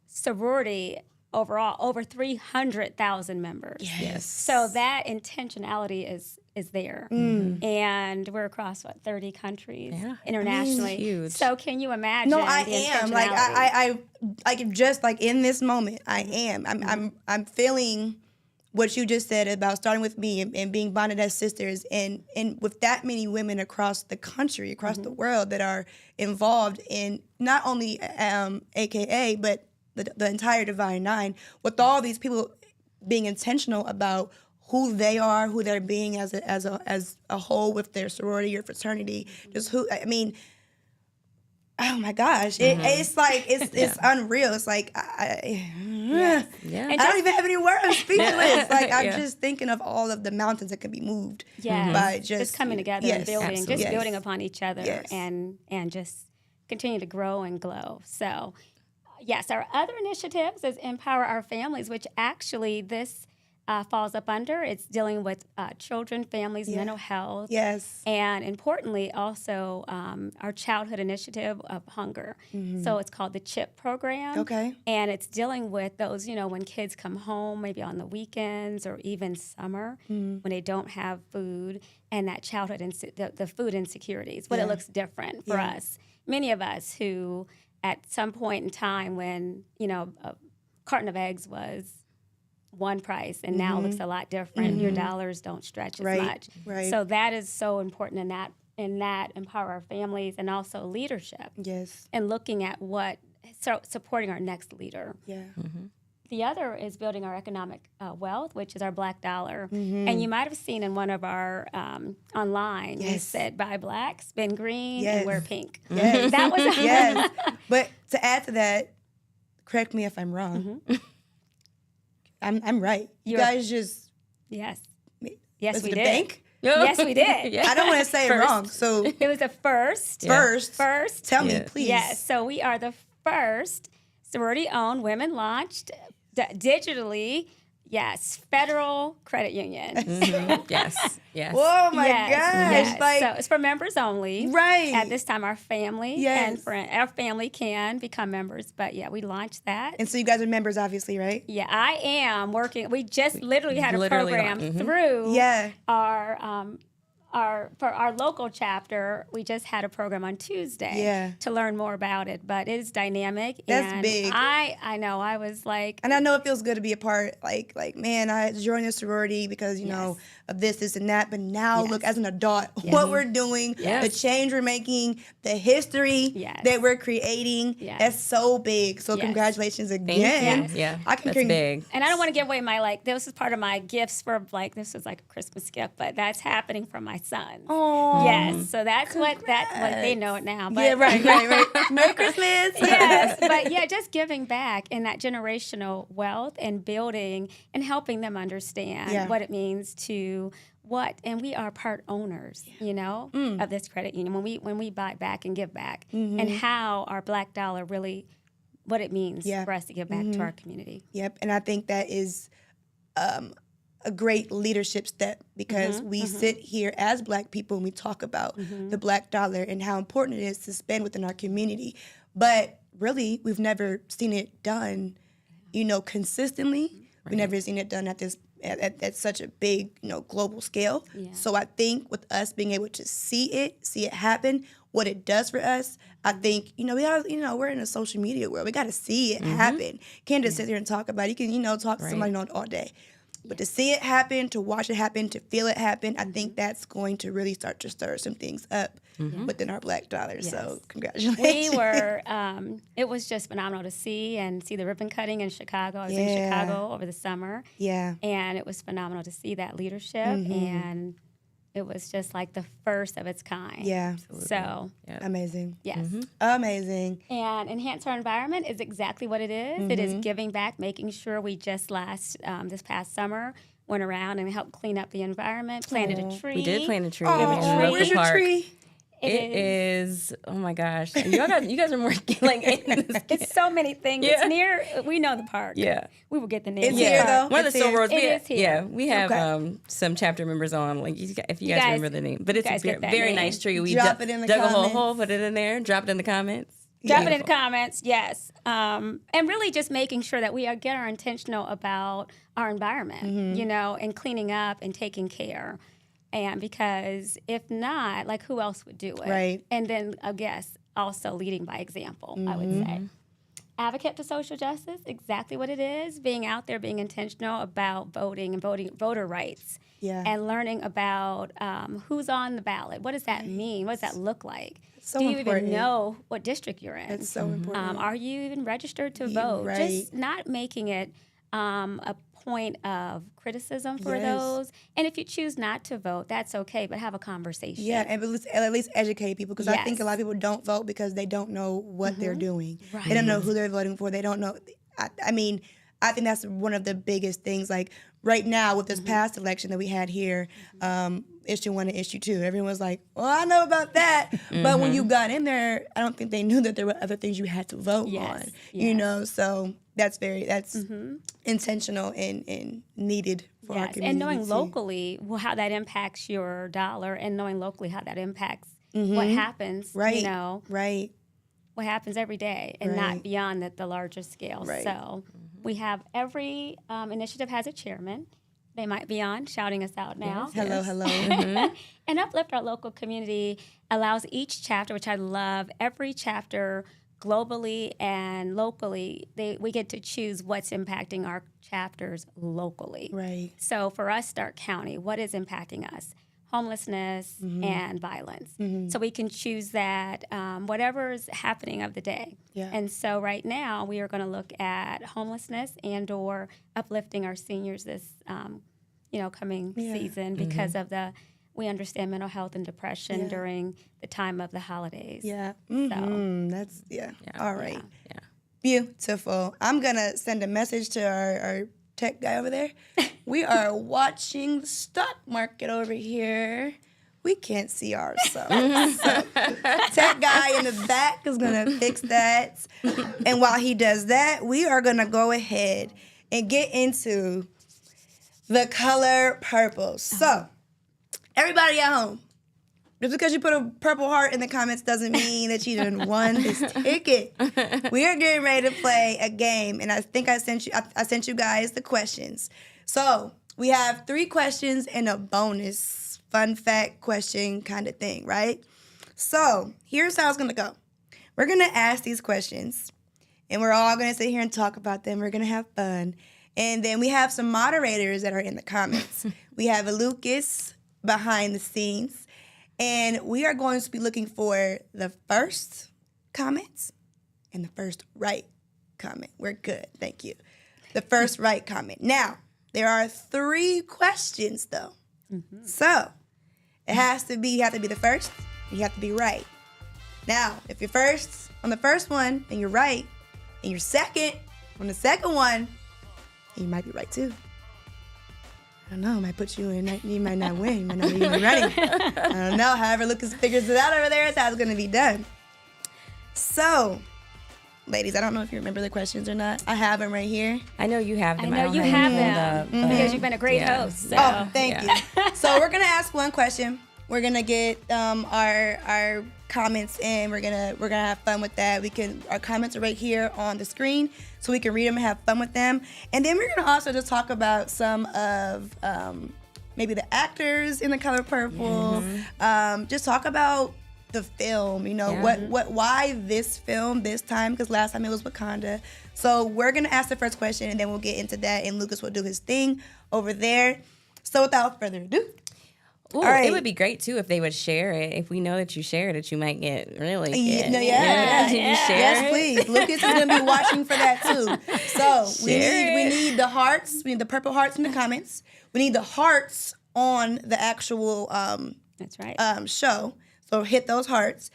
sorority overall over 300,000 members. Yes. So that intentionality is there. And we're across 30 countries internationally. Huge. So can you imagine? No, I am. Like I just like in this moment, I am. I'm feeling what you just said about starting with me and being bonded as sisters, and with that many women across the country, across the world that are involved in not only AKA, but the entire Divine Nine, with all these people being intentional about who they are, who they're being as a whole with their sorority or fraternity. Just who, I mean, oh my gosh, it's like it's unreal. It's like I don't even have any words. I'm speechless. Like I'm just thinking of all of the mountains that can be moved by just coming together and building, absolutely. just building upon each other and just continue to grow and glow. So. Yes, our other initiatives is Empower Our Families, which actually this falls up under. It's dealing with children, families, mental health. Yes. And importantly, also our childhood initiative of hunger. So it's called the CHIP program. Okay. And it's dealing with those, you know, when kids come home, maybe on the weekends or even summer, when they don't have food, and that childhood, the food insecurities, but it looks different for us. Many of us who... at some point in time when, you know, a carton of eggs was one price and now it looks a lot different. Your dollars don't stretch as much. Right. So that is so important in that Empower Our Families, and also leadership. Yes. And looking at supporting our next leader. Yeah. The other is building our economic wealth, which is our Black dollar. And you might have seen in one of our online, we said buy black, spend green, and wear pink. Yes. That was yes. But to add to that, correct me if I'm wrong. I'm right. You guys just yes, was we it did. a bank? Yes, we did. I don't want to say it wrong. So it was the first. First. Tell me, please. Yes. So we are the first sorority-owned, women-launched, digitally, federal credit union. Yes. Oh my gosh. Yes. Like, so it's for members only. Right. At this time, our family and our family can become members. But we launched that. And so you guys are members, obviously, right? Yeah, I am working. We just literally had a program through for our local chapter, we just had a program on Tuesday to learn more about it, but it is dynamic. That's big. I know. I was like, and I know it feels good to be a part. Like man, I joined a sorority because you know of this and that. But now look, as an adult, what we're doing, the change we're making, the history that we're creating, that's so big. So congratulations again. Yeah, that's big. And I don't want to give away my this is part of my gifts for this was like a Christmas gift, but that's happening from my son. Oh, yes. So that's what they know it now. But, right. Merry Christmas. Yes, but just giving back in that generational wealth and building and helping them understand what it means to and we are part owners, of this credit union when we buy back and give back, and how our Black dollar really, what it means for us to give back to our community. Yep, and I think that is a great leadership step because we sit here as Black people and we talk about the Black dollar and how important it is to spend within our community. But really, we've never seen it done, consistently. Right. We've never seen it done at such a big, global scale. Yeah. So I think with us being able to see it happen, what it does for us, I think, we're in a social media world. We got to see it happen. Can't just sit here and talk about it. You can, talk to somebody all day. But to see it happen, to watch it happen, to feel it happen, I think that's going to really start to stir some things up within our Black dollar. Yes. So congratulations. We were, it was just phenomenal to see the ribbon cutting in Chicago. I was in Chicago over the summer. Yeah. And it was phenomenal to see that leadership. And it was just like the first of its kind. Yeah. Absolutely. So. Amazing. Yes. Amazing. And enhance our environment is exactly what it is. It is giving back, making sure we just this past summer, went around and helped clean up the environment, planted a tree. We did plant a tree. Where's your tree? It is. Oh my gosh! You guys are working It's so many things. It's near. We know the park. Yeah, we will get the name. It's here though. One of the store roads. It is here. Yeah, we have some chapter members on. If you guys remember the name, but it's a very nice tree. We drop it in the dug comments. A hole, put it in there, drop it in the comments. Drop it in the comments, yes. And really just making sure that we get our intentional about our environment, and cleaning up and taking care. And because if not, who else would do it? Right. And then, I guess, also leading by example, I would say. Advocate for social justice, exactly what it is. Being out there, being intentional about voting and voter rights. Yeah. And learning about who's on the ballot. What does that mean? What does that look like? So do you important. even know what district you're in? It's so important. Are you even registered to vote? Right. Just not making it a point of criticism for those. And if you choose not to vote, that's okay, but have a conversation. Yeah, and at least educate people because I think a lot of people don't vote because they don't know what they're doing. Right. They don't know who they're voting for. They don't know. I mean, I think that's one of the biggest things. Like right now with this past election that we had here, issue 1 and issue 2, everyone's like, well, I know about that. But when you got in there, I don't think they knew that there were other things you had to vote on. Yes. So that's intentional and needed for our community. And knowing locally how that impacts your dollar and knowing locally how that impacts what happens, Right. what happens every day and not beyond the larger scale. Right. So we have every initiative has a chairman. They might be on shouting us out now. Yes. Hello. And Uplift Our Local Community allows each chapter, which I love, every chapter globally and locally, we get to choose what's impacting our chapters locally. Right. So for us, Stark County, what is impacting us? Homelessness and violence. So we can choose that, whatever's happening of the day. Yeah. And so right now we are going to look at homelessness and or uplifting our seniors this, coming season because of we understand mental health and depression during the time of the holidays. Yeah. So that's, all right. Yeah. Beautiful. I'm going to send a message to our tech guy over there. We are watching the stock market over here. We can't see ourselves. So, tech guy in the back is going to fix that. And while he does that, we are going to go ahead and get into the color purple. So, everybody at home, just because you put a purple heart in the comments doesn't mean that you done won this ticket. We are getting ready to play a game, and I think I sent you guys the questions. So we have 3 questions and a bonus fun fact question kind of thing, right? So here's how it's going to go. We're going to ask these questions, and we're all going to sit here and talk about them. We're going to have fun. And then we have some moderators that are in the comments. We have Lucas behind the scenes, and we are going to be looking for the first comments and the first right comment. We're good. Thank you. The first right comment. Now, there are 3 questions, though. Mm-hmm. So it has to be, you have to be the first, and you have to be right. Now, if you're first on the first one, and you're right, and you're second on the second one, you might be right too. I don't know. It might put you in. You might not win. You might not even be running. I don't know. However, Lucas figures it out over there. That's how it's going to be done. So, ladies, I don't know if you remember the questions or not. I have them right here. I know you have them. I know you have them because you've been a great host. So. Oh, thank you. So we're going to ask one question. We're going to get our comments in. We're gonna have fun with that. Our comments are right here on the screen, so we can read them and have fun with them. And then we're gonna also just talk about some of maybe the actors in The Color Purple. Mm-hmm. Just talk about the film. You know, why this film this time? Because last time it was Wakanda. So we're gonna ask the first question, and then we'll get into that. And Lucas will do his thing over there. So without further ado. Ooh, right. It would be great, too, if they would share it. If we know that you shared it, you might get really good. Yes, please. Lucas is going to be watching for that, too. So we need the hearts. We need the purple hearts in the comments. We need the hearts on the actual That's right. show. So hit those hearts.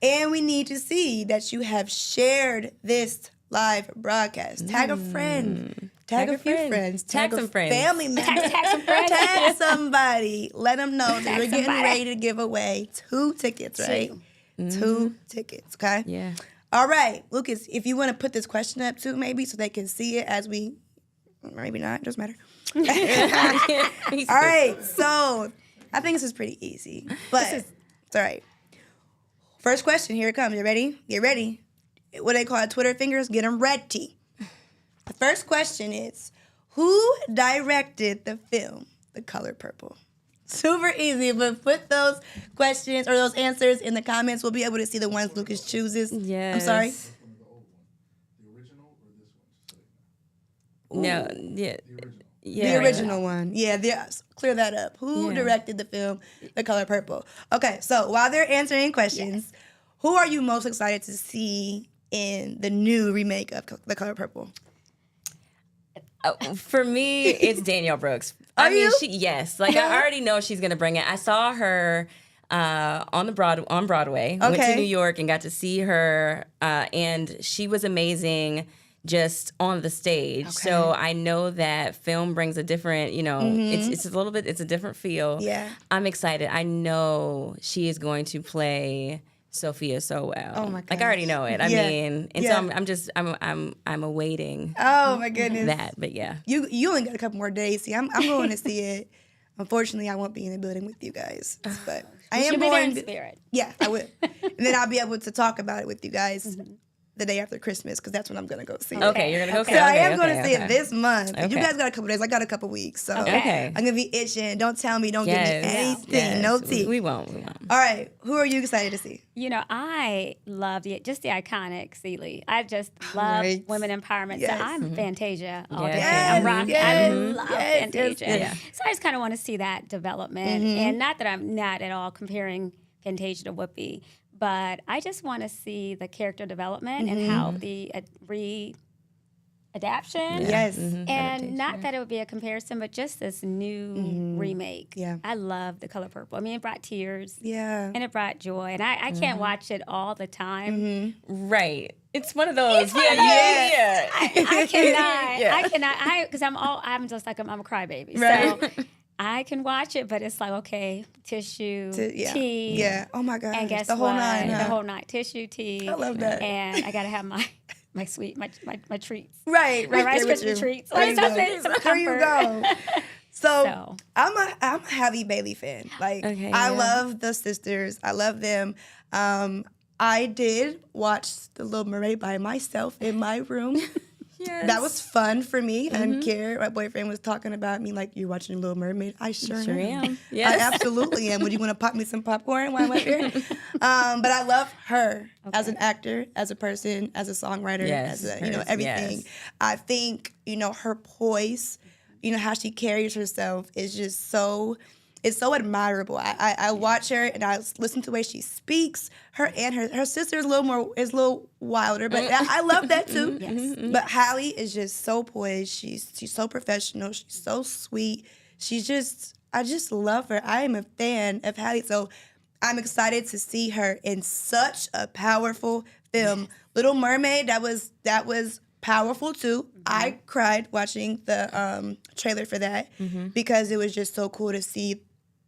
And we need to see that you have shared this live broadcast. Tag a friend. Tag a few friends. Tag some friends. Family members. Tag some friends. Tag somebody. Let them know that we're getting ready to give away 2 tickets, right? 2 tickets, okay? Yeah. All right, Lucas, if you want to put this question up too, maybe, so they can see it as we, maybe not, doesn't matter. All right, so I think this is pretty easy, but it's all right. First question, here it comes. You ready? Get ready. What they call Twitter fingers, get them ready. The first question is, who directed the film The Color Purple? Super easy, but put those questions or those answers in the comments. We'll be able to see the ones Lucas chooses. Yes. I'm sorry? The original or this one? No, yeah. The original one. Yeah, clear that up. Who directed the film The Color Purple? Okay, so while they're answering questions, who are you most excited to see in the new remake of The Color Purple? For me, it's Danielle Brooks. Are you? Yes. Like, I already know she's going to bring it. I saw her on Broadway. Okay. Went to New York and got to see her, and she was amazing just on the stage. Okay. So I know that film brings a different, it's a different feel. Yeah. I'm excited. I know she is going to play Sophia so well. Oh my god! Like, I already know it. I mean, and so I'm awaiting. Oh my goodness! That, but yeah. You only got a couple more days. See, I'm going to see it. Unfortunately, I won't be in the building with you guys, but I am going. In spirit. Yeah, I will, and then I'll be able to talk about it with you guys. The day after Christmas, because that's when I'm going to go see it. Okay, you're going to go see it. So I am going to see it this month. Okay. You guys got a couple days. I got a couple weeks. So okay. I'm going to be itching. Don't tell me. Don't give me anything. Yes. No tea. We won't. All right. Who are you excited to see? I love just the iconic Celie. I just love women empowerment. Yes. So I'm Fantasia all day. Yes. I'm rocking. Yes. I love Fantasia. Yes. So I just kind of want to see that development. And not that I'm not at all comparing Fantasia to Whoopi, but I just want to see the character development and how the adaptation. Yes. And not that it would be a comparison, but just this new remake. Yeah. I love The Color Purple. I mean, it brought tears. Yeah. And it brought joy. And I can't watch it all the time. Right. It's one of those. I cannot. Because I'm just like, I'm a crybaby. Right. So I can watch it, but it's like, okay, tissue, tea. Yeah. Oh my God. And guess the whole what? nine. The whole night. Tissue, tea. I love that. And I gotta have my sweet, my treats. Right. My Rice Krispie treats. There you go. There you go. So I'm a Halle Bailey fan. Like, I love the sisters. I love them. I did watch The Little Mermaid by myself in my room. Yes. That was fun for me. And Kier, my boyfriend, was talking about me like, you're watching Little Mermaid. I sure am. Yes. I absolutely am. Would you want to pop me some popcorn while I'm up here? But I love her as an actor, as a person, as a songwriter, as a, everything. Yes. I think, her poise, how she carries herself is just so... It's so admirable. I watch her and I listen to the way she speaks. Her and her sister is a little wilder, but I love that too. Yes. But Halle is just so poised. She's so professional. She's so sweet. I just love her. I am a fan of Halle, so I'm excited to see her in such a powerful film. Little Mermaid, that was powerful too. I cried watching the trailer for that because it was just so cool to see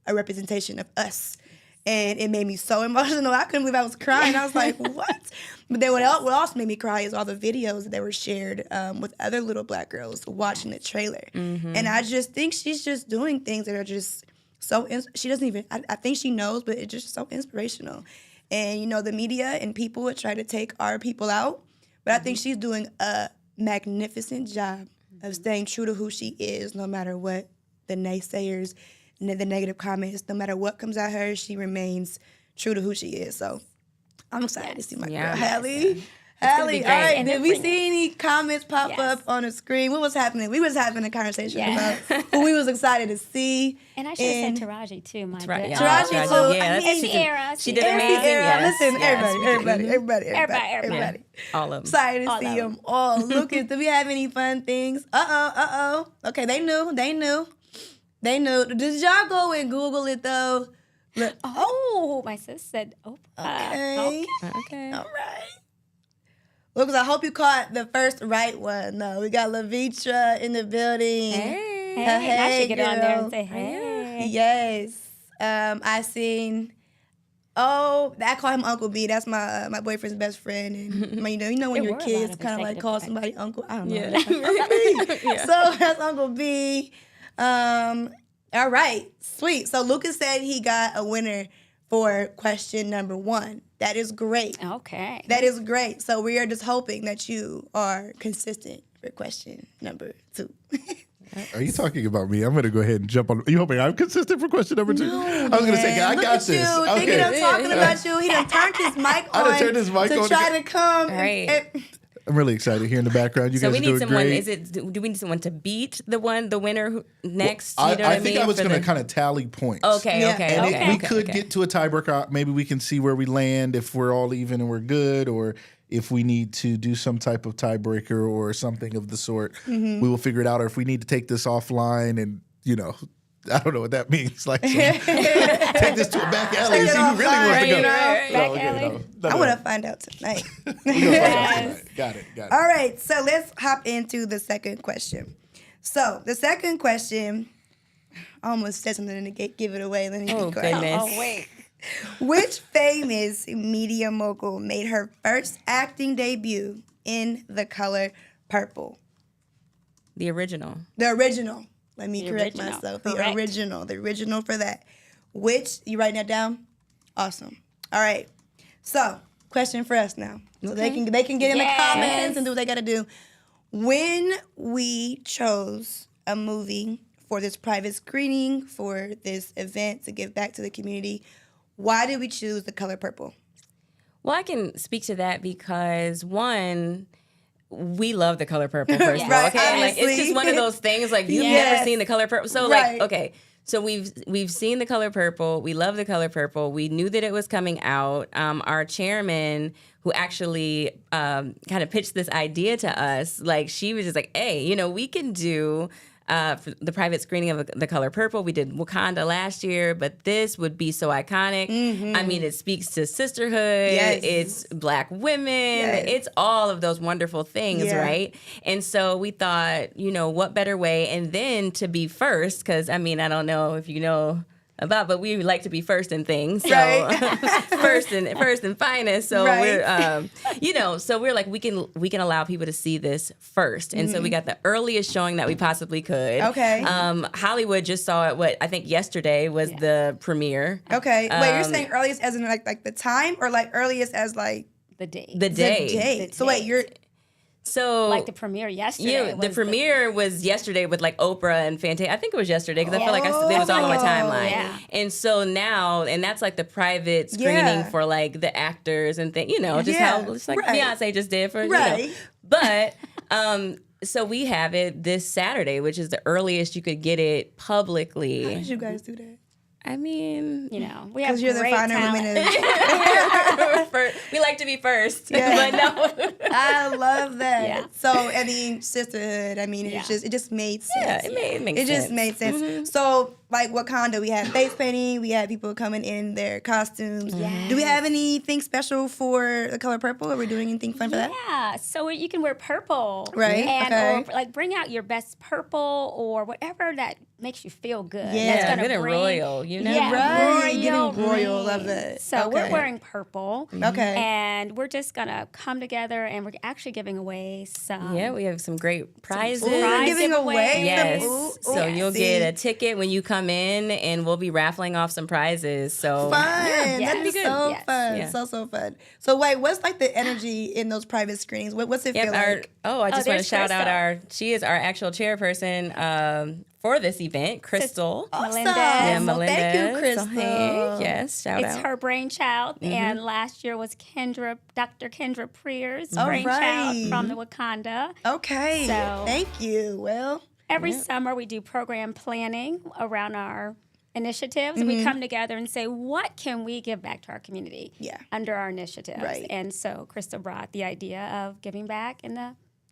a representation of us. And it made me so emotional. I couldn't believe I was crying. I was like, what? But then what also made me cry is all the videos that were shared with other little Black girls watching the trailer. And I just think she's just doing things that are just so, she doesn't even, I think she knows, but it's just so inspirational. And, the media and people would try to take our people out, but I think she's doing a magnificent job of staying true to who she is, no matter what the naysayers and the negative comments, no matter what comes at her, she remains true to who she is. So I'm excited to see my girl, Halle. Halle, all right, did we see any comments pop up on the screen? What was happening? We was having a conversation about who we was excited to see. And I should have said Taraji, too, my goodness. Taraji, too. Yeah, she did amazing. Listen, everybody. All of them. Excited to see them all. Lucas, do we have any fun things? Okay, they knew. Did y'all go and Google it, though? Look. My sis said, Okay. All right. Lucas, I hope you caught the first right one. No, we got Lavitra in the building. Hey, I should get on there and say, hey. Yes. I seen... I call him Uncle B. That's my boyfriend's best friend. And when your kids kind of like call somebody Uncle. I don't know. Yeah. Uncle B. So that's Uncle B. All right, sweet. So Lucas said he got a winner for question number 1. That is great. Okay. That is great. So we are just hoping that you are consistent for question number 2. Are you talking about me? I'm going to go ahead and jump on. Are you hoping I'm consistent for question number 2? No, I was going to say, I got this. Okay. Thinking I'm talking about you. He done turned his mic on. I done turned his mic on to try to come. Right. I'm really excited here in the background. You guys are doing great. Do we need someone to beat the winner next? Well, I think I was going to kind of tally points. Okay. And we could get to a tiebreaker. Maybe we can see where we land if we're all even and we're good, or if we need to do some type of tiebreaker or something of the sort. We will figure it out. Or if we need to take this offline and, I don't know what that means. Like, take this to a back alley and see who really wants to go. Back alley. I want to find out tonight. Got it. All right, so let's hop into the second question. So the second question, I almost said something to give it away. Let me be quiet. Goodness. Oh, wait. Which famous media mogul made her first acting debut in The Color Purple? The original. Let me correct myself. The original for that. Which, you writing that down? Awesome. All right. So, question for us now. So they can get in the comments and do what they got to do. When we chose a movie for this private screening, for this event to give back to the community, why did we choose The Color Purple? Well, I can speak to that because, one, we love The Color Purple, first of all. Okay, obviously. It's just one of those things, like, you've never seen The Color Purple. So, so we've seen The Color Purple. We love The Color Purple. We knew that it was coming out. Our chairman, who actually kind of pitched this idea to us, like, she was just like, hey, we can do for the private screening of The Color Purple. We did Wakanda last year, but this would be so iconic. I mean, it speaks to sisterhood. It's Black women. It's all of those wonderful things, right? And so we thought, what better way? And then to be first, because, I don't know if you know about, but we like to be first in things. So first and finest. So we're, so we're like, we can allow people to see this first. And so we got the earliest showing that we possibly could. Okay. Hollywood just saw it, I think yesterday was the premiere. Okay. Wait, you're saying earliest as in like the time, or like earliest as like the day? The day. So wait, So like the premiere yesterday. Yeah, the premiere was yesterday with like Oprah and Fantasia. I think it was yesterday because I feel like it was all on my timeline. Yeah. And so now, and that's like the private screening for like the actors and things, just how just like Beyonce just did for But so we have it this Saturday, which is the earliest you could get it publicly. How did you guys do that? I mean, we have because you're the finer women. We like to be first, but no. I love that. Yeah. So I mean, sisterhood. I mean, it just made sense. Yeah, it makes sense. It just made sense. Mm-hmm. So like Wakanda, we had face painting. We had people coming in their costumes. Yes. Do we have anything special for the color purple? Are we doing anything fun for that? Yeah. So you can wear purple, right? And or like bring out your best purple or whatever that makes you feel good. Yeah, good and royal. Yeah, right. Getting royal. Love it. So we're wearing purple. Okay. And we're just gonna come together and we're actually giving away some. Yeah, we have some great prizes. We're giving away. Yes. So you'll get a ticket when you come in, and we'll be raffling off some prizes. So fun. Yeah. That'd be good. So fun. Yeah. So fun. So wait, what's like the energy in those private screenings? What's it feel like? I just want to shout out she is our actual chairperson for this event, Crystal. Awesome. Melinda. Yeah, Well, Melinda. thank you, Crystal. So, hey, yes, shout out. It's her brainchild, and last year was Dr. Kendra Prier's brainchild from the Wakanda. Okay, So thank you. Well, every summer we do program planning around our initiatives. We come together and say, what can we give back to our community under our initiatives? Right. And so Crystal brought the idea of giving back in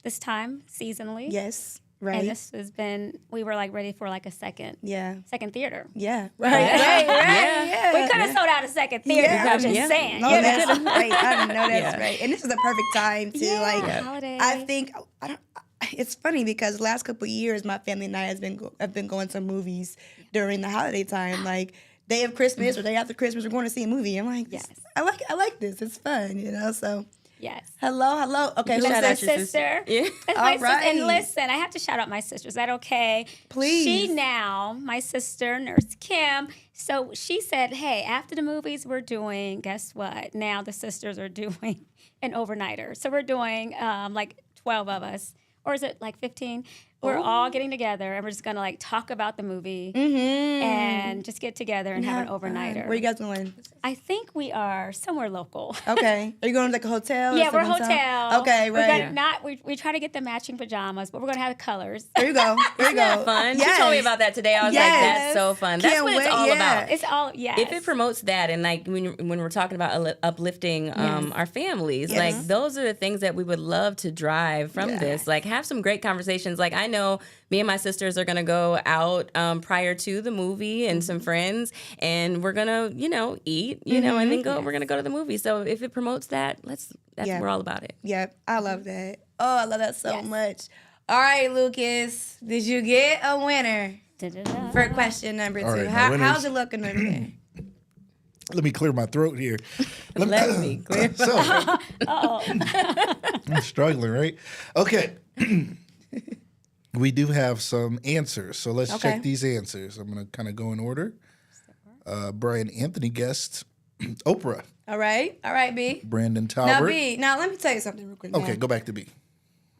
this time seasonally. yes. Right. And this has been, we were like ready for like a second theater. Yeah. Right. Yeah. We could have sold out a second theater. I'm just saying. No, that's right. I know that's right. And this is a perfect time to holiday. I think it's funny because the last couple of years, my family and I have been going to movies during the holiday time, like day of Christmas or day after Christmas. We're going to see a movie. I'm like, I like this. It's fun, So. Yes. Hello. Okay, who's shout that? out your sister? Yeah. All right. And listen, I have to shout out my sister. Is that okay? Please. My sister, Nurse Kim. So she said, hey, after the movies we're doing, guess what? Now the sisters are doing an overnighter. So we're doing like 12 of us. Or is it like 15? We're all getting together and we're just going to like talk about the movie and just get together and have an overnighter. Where you guys going? I think we are somewhere local. Okay. Are you going to like a hotel? Yeah, we're hotel. Okay, right. We try to get the matching pajamas, but we're going to have the colors. There you go. Isn't that fun? Yes. She told me about that today. I was like, that's so fun. That's Can't what wait. it's all about. It's all, If it promotes that, and like when we're talking about uplifting our families, like those are the things that we would love to drive from this. Like have some great conversations. Like I know me and my sisters are gonna go out prior to the movie and some friends, and we're gonna eat, and then we're gonna go to the movie. So if it promotes that, we're all about it. Yep, I love that. Oh, I love that so much. All right, Lucas, did you get a winner for question number 2? Right, how's it looking over there? Let me clear my throat here. Let me clear. So, I'm struggling, right? Okay. We do have some answers, so let's check these answers. I'm going to kind of go in order. Brian Anthony guessed Oprah. All right, B. Brandon Talbert. Now, B, let me tell you something real quick. Okay, go back to B.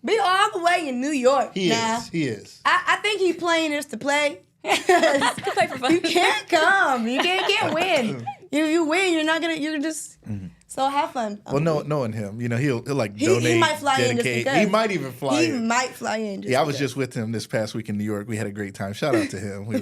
B all the way in New York. He is. I think he's playing this to play. Play for fun. You can't come. You can't win. You win, you're just... So have fun. Well, knowing him, he'll like donate, he might fly dedicate. in just because. He might even fly in. He might fly in. I was just with him this past week in New York. We had a great time. Shout out to him. We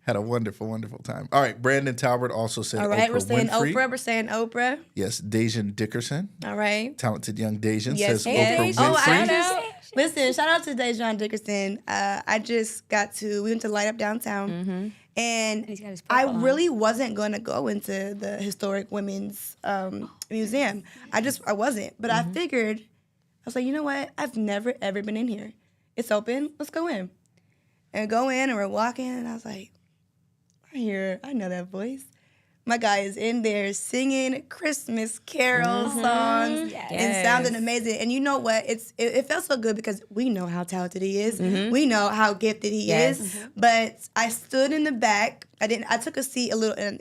had a wonderful, wonderful time. All right, Brandon Talbert also said all right, Oprah we're saying Winfrey. Oprah. We're saying Oprah. Yes, Dejan Dickerson. All right. Talented young Dejan says Yes. Oprah Winfrey. Listen, shout out to Dejan Dickerson. I just we went to Light Up Downtown. And I really wasn't going to go into the Historic Women's Museum. I wasn't. But I figured, I was like, you know what? I've never, ever been in here. It's open. Let's go in. And we're walking, and I was like, I know that voice. My guy is in there singing Christmas carol songs and sounding amazing. And you know what? It felt so good because we know how talented he is. We know how gifted he is. But I stood in the back. I took a seat a little,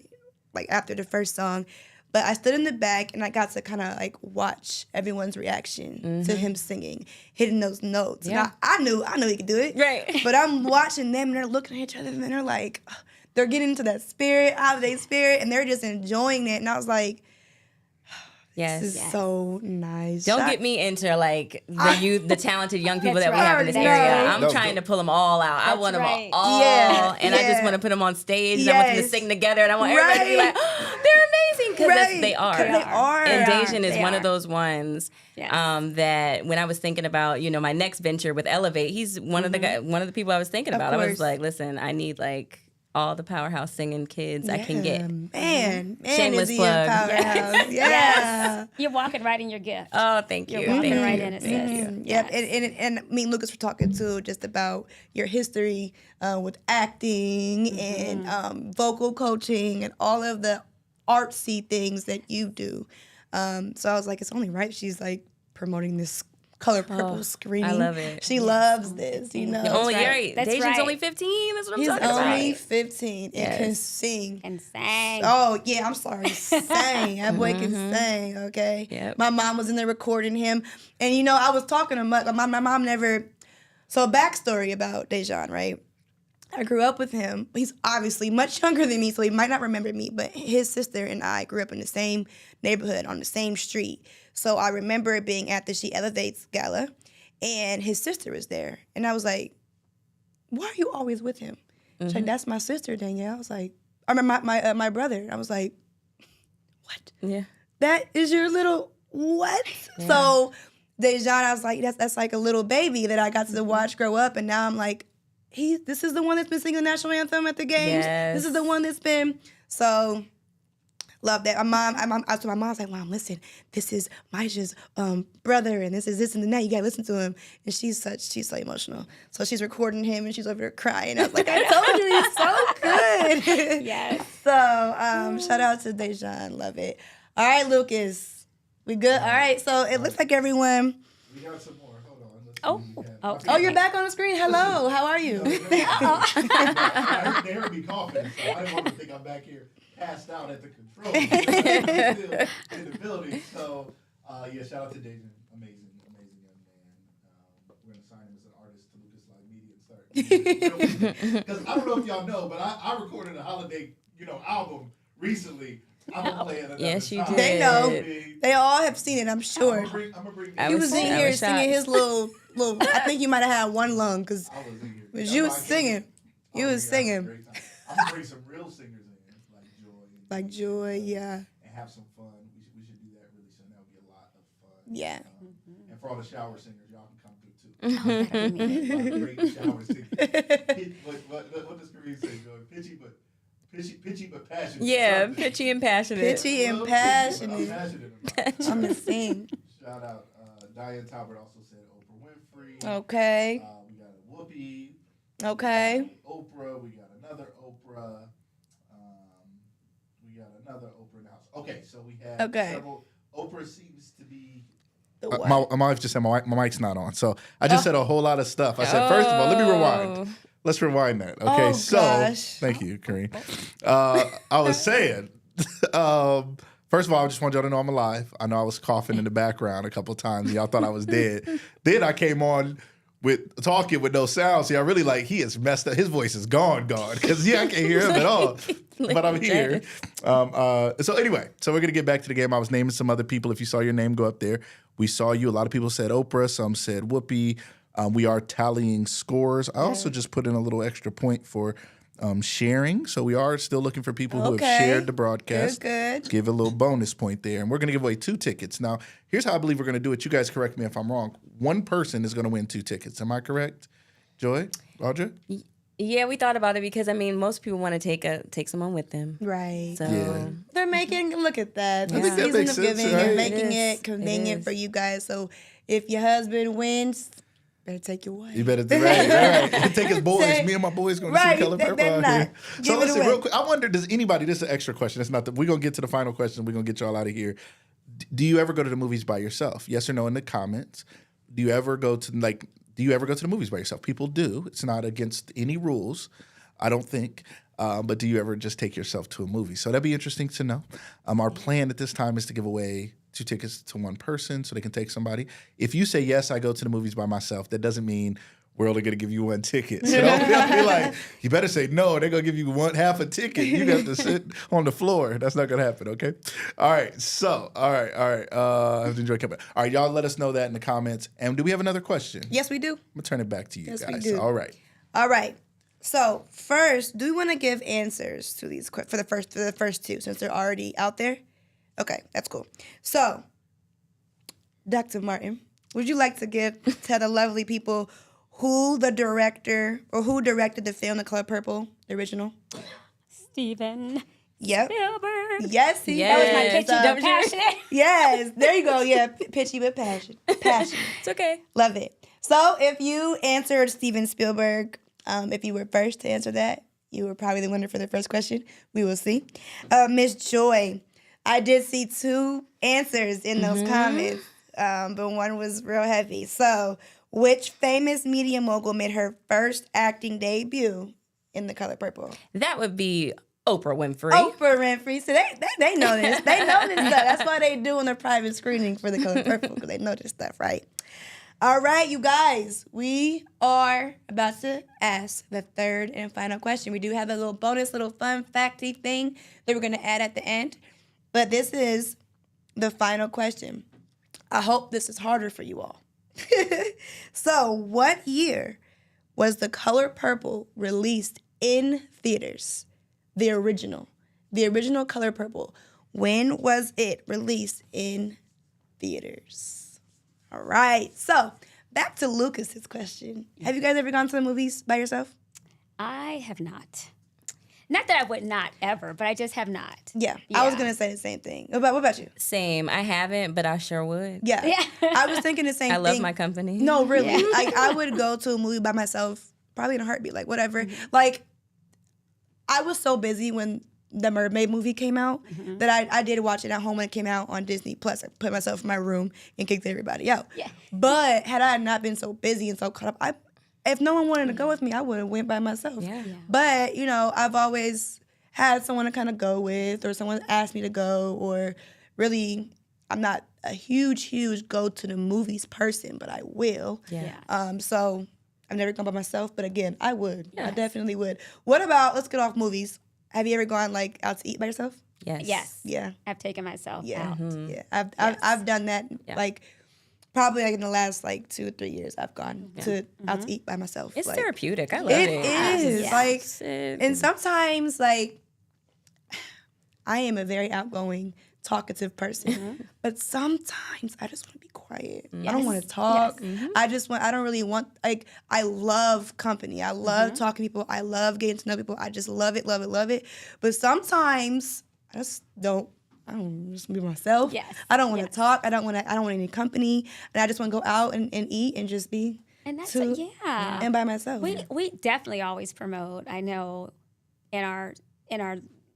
like after the first song. But I stood in the back and I got to kind of like watch everyone's reaction to him singing, hitting those notes. Yeah. And I knew he could do it. Right. But I'm watching them and they're looking at each other and they're like, they're getting into that spirit, holiday spirit, and they're just enjoying it. And I was like, this is so nice. Don't get me into like the talented young people that we have in this area. I'm trying to pull them all out. I want them all, and I just want to put them on stage. And I want them to sing together, and I want everybody to be like, oh, they're amazing, because they are. They are. And Dejan is one of those ones that when I was thinking about my next venture with Elevate, he's one of the people I was thinking about. I was like, listen, I need like all the powerhouse singing kids I can get. Man, shameless plug. Powerhouse. Yes. You're walking right in your gift. Oh, thank you. You're walking right in it, sis. Yep, and me and Lucas were talking too just about your history with acting and vocal coaching and all of the artsy things that you do. So I was like, it's only right she's like promoting this color purple screening. I love it. She loves this, You're right. Dejan's only 15. That's what I'm talking about. He's only 15 and can sing. And sang. Oh, yeah, I'm sorry. Sang. That boy can sing, okay? Yep. My mom was in there recording him. And, I was talking to my mom never... So a backstory about Dejan, right? I grew up with him. He's obviously much younger than me, so he might not remember me, but his sister and I grew up in the same neighborhood on the same street. So I remember being at the She Elevates gala, and his sister was there. And I was like, why are you always with him? She's like, that's my sister, Danielle. I was like, I remember my brother. I was like, what? Yeah. That is your little what? Yeah. So Dejan, I was like, that's like a little baby that I got to watch grow up, and now I'm like, this is the one that's been singing the national anthem at the games. Yes. This is the one that's been so. Love that. My mom, I told my mom, I was like, Mom, listen, this is Maisha's brother, and this is this and that. You gotta listen to him. And she's so emotional. So she's recording him, and she's over there crying. I was like, I told you, he's so good. Yes. So shout out to Dejan. Love it. All right, Lucas. We good? All right. So it looks like everyone. We got some more. Hold on. Oh, you're back on the screen. Hello. How are you? They heard me coughing, so I didn't want to think I'm back here passed out at the controls. I'm still in the building. So, shout out to Dejan. Amazing young man. We're going to sign him as an artist to Lucas Live Media and start. Because I don't know if y'all know, but I recorded a holiday, album recently. I'm going to play it another Yes, you time. did. They know. They all have seen it, I'm sure. I'm going to bring He was in here singing his little. I think you might have had one lung because you was singing. You was singing. I'm going to bring some real singers in, like Joy, yeah. And have some fun. We should do that really soon. That would be a lot of fun. Yeah. And for all the shower singers, y'all can come through too. Great shower singers. What does Kareem say, Joy? Pitchy but passionate. Yeah, pitchy and passionate. Pitchy and passionate. I'm gonna sing. Shout out. Diane Talbert also said Oprah Winfrey. Okay. We got a Whoopi. Okay. Oprah. We got another Oprah. We got another Oprah in the house. Okay, so we have several. Oprah seems to be. My wife just said my mic's not on, so I just said a whole lot of stuff. I said, first of all, let me rewind. Let's rewind that. Okay, thank you, Kareem. I was saying, first of all, I just want y'all to know I'm alive. I know I was coughing in the background a couple of times. Y'all thought I was dead. Then I came on with talking with no sound. So y'all really like, he is messed up. His voice is gone, because I can't hear him at all. But I'm here. So anyway, so we're going to get back to the game. I was naming some other people. If you saw your name go up there, we saw you. A lot of people said Oprah. Some said Whoopi. We are tallying scores. I also just put in a little extra point for sharing. So we are still looking for people who have shared the broadcast. Good. Give a little bonus point there. And we're going to give away 2 tickets. Now, here's how I believe we're going to do it. You guys correct me if I'm wrong. One person is going to win 2 tickets. Am I correct? Joy? Audra? Yeah, we thought about it because, most people want to take someone with them. Right. So they're making, look at that. I think that makes sense, giving right? and making it convenient for you guys. So if your husband wins, better take your wife. You better right. Take his boys. Me and my boys going to see Color Purple out here. So listen, real quick. I wonder, does anybody? This is an extra question. It's not. We're gonna get to the final question. We're gonna get y'all out of here. Do you ever go to the movies by yourself? Yes or no in the comments. Do you ever go to the movies by yourself? People do. It's not against any rules. I don't think. But do you ever just take yourself to a movie? So that'd be interesting to know. Our plan at this time is to give away 2 tickets to one person so they can take somebody. If you say, yes, I go to the movies by myself, that doesn't mean we're only going to give you 1 ticket. So don't be like, you better say no. They're going to give you half a ticket. You got to sit on the floor. That's not going to happen, okay? All right. So, all right. I've enjoyed coming. All right, y'all let us know that in the comments. And do we have another question? Yes, we do. I'm going to turn it back to you guys. We do. All right. All right. So first, do we want to give answers to these for the first 2 since they're already out there? Okay, that's cool. So, Dr. Martin, would you like to tell the lovely people who the director or who directed the film The Color Purple, the original? Steven Yep. Spielberg. Yes, that was my pitchy but passionate. Yes, there you go. Yeah, pitchy but passionate. It's okay. Love it. So if you answered Steven Spielberg, if you were first to answer that, you were probably the winner for the first question. We will see. Miss Joy, I did see 2 answers in those comments, but one was real heavy. So, which famous media mogul made her first acting debut in The Color Purple? That would be Oprah Winfrey. Oprah Winfrey. So they know this. They know this stuff. That's why they doing the private screening for The Color Purple, because they know this stuff, right? All right, you guys, we are about to ask the third and final question. We do have a little bonus, little fun facty thing that we're going to add at the end, but this is the final question. I hope this is harder for you all. So, what year was The Color Purple released in theaters? The original Color Purple. When was it released in theaters? All right, so back to Lucas's question. Have you guys ever gone to the movies by yourself? I have not. Not that I would not ever, but I just have not. Yeah. I was going to say the same thing. What about you? Same. I haven't, but I sure would. Yeah. I was thinking the same thing. I love my company. No, really. Yeah. I would go to a movie by myself, probably in a heartbeat, like whatever. Mm-hmm. Like, I was so busy when the Mermaid movie came out that I did watch it at home when it came out on Disney Plus. I put myself in my room and kicked everybody out. Yeah. But had I not been so busy and so caught up, if no one wanted to go with me, I would have went by myself. Yeah. But, I've always had someone to kind of go with, or someone asked me to go, or really, I'm not a huge go to the movies person, but I will. Yeah. So I've never gone by myself, but again, I would. Yes. I definitely would. What about, let's get off movies. Have you ever gone out to eat by yourself? Yes. Yeah. I've taken myself out. Mm-hmm. Yeah. I've done that probably in the last 2 or 3 years. I've gone out to eat by myself. It's therapeutic. I love it. It is. Yes. And sometimes I am a very outgoing, talkative person, but sometimes I just want to be quiet. Yes. I don't want to talk. Yes. I don't really want, I love company. I love talking to people. I love getting to know people. I just love it. But sometimes I just don't. I don't just be myself. Yes. I don't want to talk. I don't want any company. And I just want to go out and eat and just be and that's and by myself. We definitely always promote, I know, in our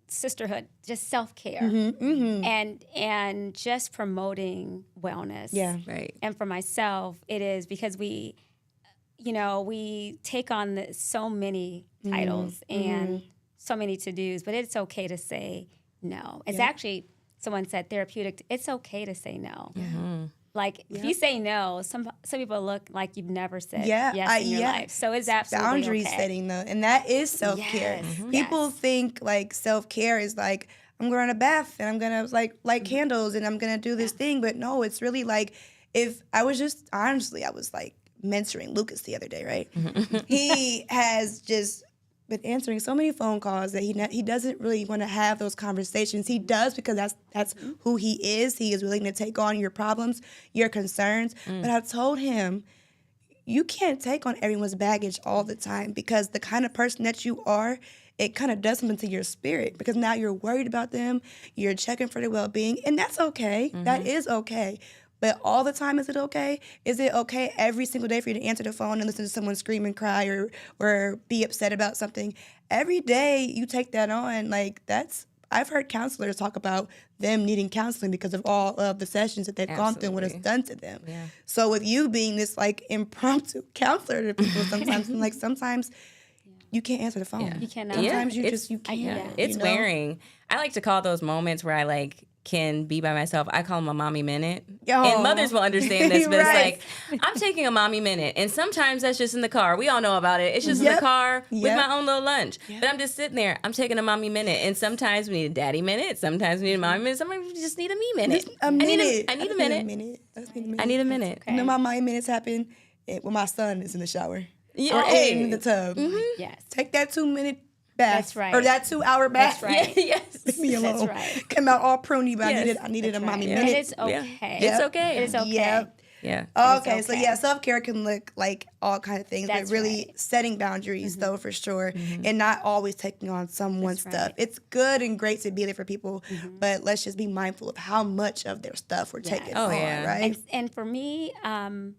sisterhood, just self-care and just promoting wellness. Yeah. Right. And for myself, it is because we take on so many titles and so many to-dos, but it's okay to say no. It's actually, someone said therapeutic, it's okay to say no. Mm-hmm. If you say no, some people look like you've never said yes in your life. So it's absolutely boundary setting, though. And that is self-care. Yes. People think self-care is I'm going to bath and I'm going to light candles and I'm going to do this thing. But no, it's really if I was just, honestly, I was mentoring Lucas the other day, right? He has just been answering so many phone calls that he doesn't really want to have those conversations. He does because that's who he is. He is willing to take on your problems, your concerns. But I told him, you can't take on everyone's baggage all the time, because the kind of person that you are, it kind of does something to your spirit, because now you're worried about them, you're checking for their well-being, and that's okay. That is okay. But all the time, is it okay? Is it okay every single day for you to answer the phone and listen to someone scream and cry or be upset about something? Every day you take that on, I've heard counselors talk about them needing counseling because of all of the sessions that they've gone through and what it's done to them. Yeah. So with you being this impromptu counselor to people sometimes, sometimes you can't answer the phone. You cannot. Sometimes you can't. Yeah. It's wearing. I like to call those moments where I can be by myself. I call them a mommy minute. And mothers will understand this, but it's I'm taking a mommy minute. And sometimes that's just in the car. We all know about it. It's just in the car with my own little lunch. But I'm just sitting there. I'm taking a mommy minute. And sometimes we need a daddy minute. Sometimes we need a mommy minute. Sometimes we just need a me minute. I need a minute. I need a minute. Okay. My mommy minutes happen when my son is in the shower. Or in the tub. Yes. Take that 2-minute bath. That's right. Or that 2-hour bath. That's right. Yes. Leave me alone. That's right. Come out all pruny, but I needed a mommy minute. And it's okay. It's okay. It is okay. Yep. Yeah. Okay, so self-care can look like all kind of things, but really setting boundaries, though, for sure, and not always taking on someone's stuff. It's good and great to be there for people, but let's just be mindful of how much of their stuff we're taking on, right? And for me, I'm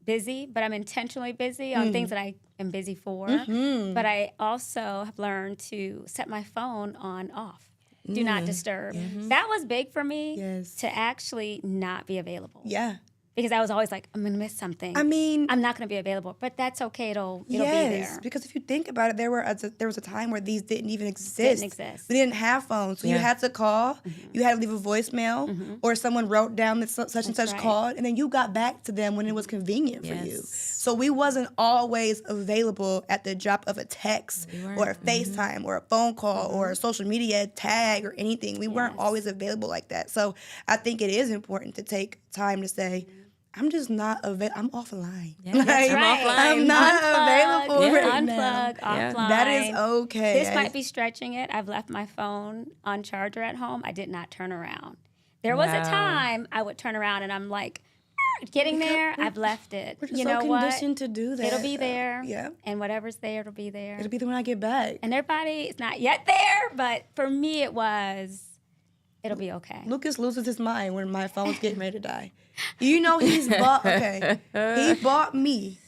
busy, but I'm intentionally busy on things that I am busy for. But I also have learned to set my phone on off. Do not disturb. That was big for me to actually not be available. Yeah. Because I was always like, I'm going to miss something. I mean, I'm not going to be available, but that's okay. It'll be there. Because if you think about it, there was a time where these didn't even exist. We didn't have phones, so you had to call, you had to leave a voicemail, or someone wrote down that such and such called, and then you got back to them when it was convenient for you. So we wasn't always available at the drop of a text or a FaceTime or a phone call or a social media tag or anything. We weren't always available like that. So I think it is important to take time to say, I'm just not available. I'm offline. Yeah, I'm offline. I'm not available right now. Offline. That is okay. This might be stretching it. I've left my phone on charger at home. I did not turn around. There was a time I would turn around and I'm like, getting there, I've left it. We're just so conditioned to do that. It'll be there. Yeah. And whatever's there, it'll be there. It'll be there when I get back. And everybody, it's not yet there, but for me it was, it'll be okay. Lucas loses his mind when my phone's getting ready to die. He bought me.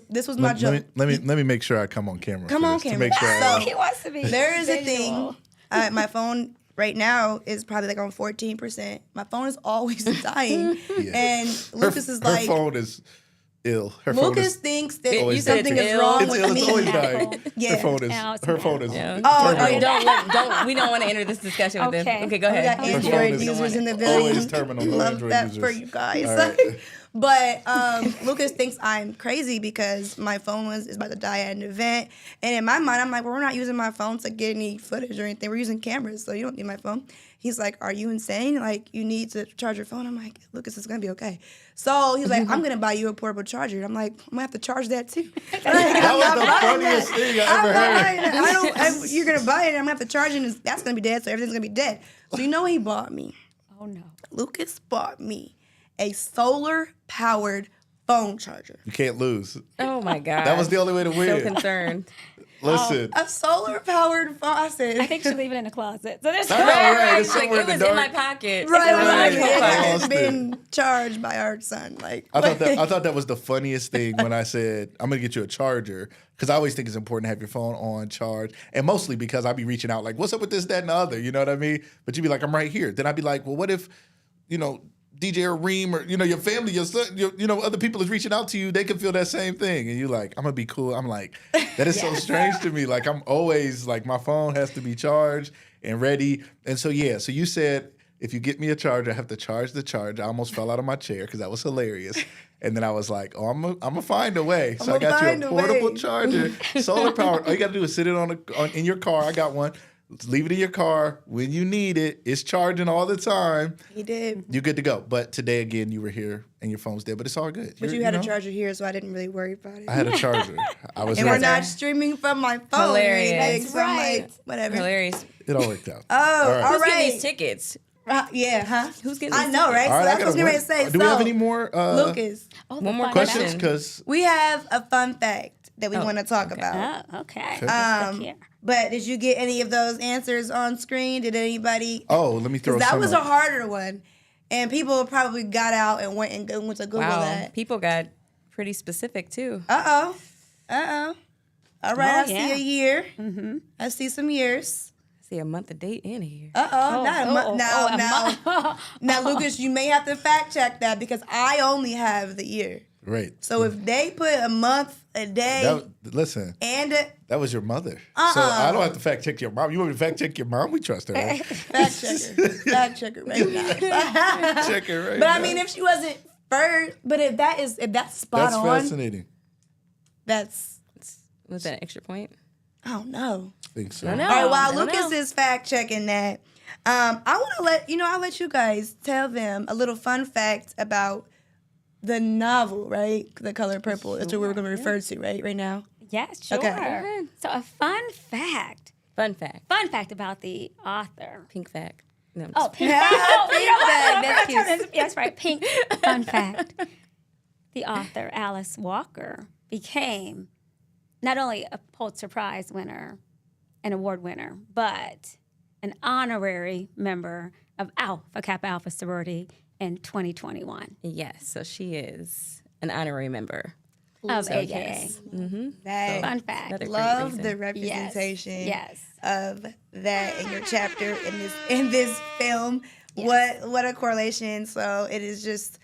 This was my joke. Let me make sure I come on camera. Come on camera. To make sure So he wants to be. There is a thing. My phone right now is probably like on 14%. My phone is always dying, and Lucas is like, her phone is ill. Lucas thinks that something is wrong with me. It's always dying. Yeah. Her phone is. We don't want to enter this discussion with them. Okay, go ahead. We got Android users in the building. Always terminal. Love that for you guys. Right. But Lucas thinks I'm crazy because my phone is about to die at an event. And in my mind, I'm like, well, we're not using my phone to get any footage or anything. We're using cameras, so you don't need my phone. He's like, are you insane? Like, you need to charge your phone? I'm like, Lucas, it's going to be okay. So he's like, I'm going to buy you a portable charger. I'm like, I'm going to have to charge that too. That was the funniest thing I ever heard. You're going to buy it, and I'm going to have to charge it, and that's going to be dead, so everything's going to be dead. So you know what he bought me? Oh, no. Lucas bought me a solar-powered phone charger. You can't lose. Oh, my God. That was the only way to win. So concerned. Listen. A solar-powered phone. I said, I think you leave it in a closet. So there's I know, right? It's Like, somewhere it in the was dark. in my pocket. right. It It has lost been charged by our son. Like, I thought that was the funniest thing when I said, I'm going to get you a charger, because I always think it's important to have your phone on charge, and mostly because I'd be reaching out like, what's up with this, that, and the other, you know what I mean? But you'd be like, I'm right here. Then I'd be like, well, what if, DJ or Reem or, your family, your son, other people is reaching out to you, they can feel that same thing. And you're like, I'm going to be cool. I'm like, that is so strange to me. Like, I'm always like, my phone has to be charged and ready. And so, so you said, if you get me a charger, I have to charge the charger. I almost fell out of my chair because that was hilarious. And then I was like, I'm going to find a way. So I got you a portable charger, solar powered. All you got to do is sit it in your car. I got one. Leave it in your car. When you need it, it's charging all the time. He did. You're good to go. But today, again, you were here and your phone's dead. But it's all good. But you had a charger here, so I didn't really worry about it. I had a charger. I was and ready. we're not streaming from my phone. Hilarious. So I'm like, whatever. Hilarious. It all worked out. Oh, all right. Who's getting these tickets? Who's getting I know, right? All right, so that's what I was getting ready to say. Do we have any more? Lucas. One more questions? question. Because we have a fun fact that we want to talk about. Oh, okay. But did you get any of those answers on screen? Did anybody? Oh, let me throw some. That was a harder one. And people probably got out and went to Google that. People got pretty specific, too. Uh-oh. All right, I see a year. Mm-hmm. I see some years. I see a month, a date, and a year. Not a month. Now, Lucas, you may have to fact check that because I only have the year. Right. So if they put a month a day. Listen. And that was your mother. So I don't have to fact check your mom. You want me to fact check your mom? We trust her, right? Fact checker right now. Check her right But now. I mean, if she wasn't first, but if that's spot on. That's fascinating. Was that an extra point? I don't know. I think so. All right, while Lucas is fact checking that, I want to I'll let you guys tell them a little fun fact about the novel, right? The Color Purple. That's what we're going to refer to, right now. Yes, sure. Okay. So a fun fact about the author. Pink fact. No, Oh, pink fact. Oh, you know what? That's cute. Yes, right. Pink fun fact. The author, Alice Walker, became not only a Pulitzer Prize winner, an award winner, but an honorary member of Alpha Kappa Alpha sorority in 2021. Yes, so she is an honorary member of AKA. Yes. Mm-hmm. Fun fact. Love the representation of that in your chapter in this film. Yes. What a correlation. So it is just,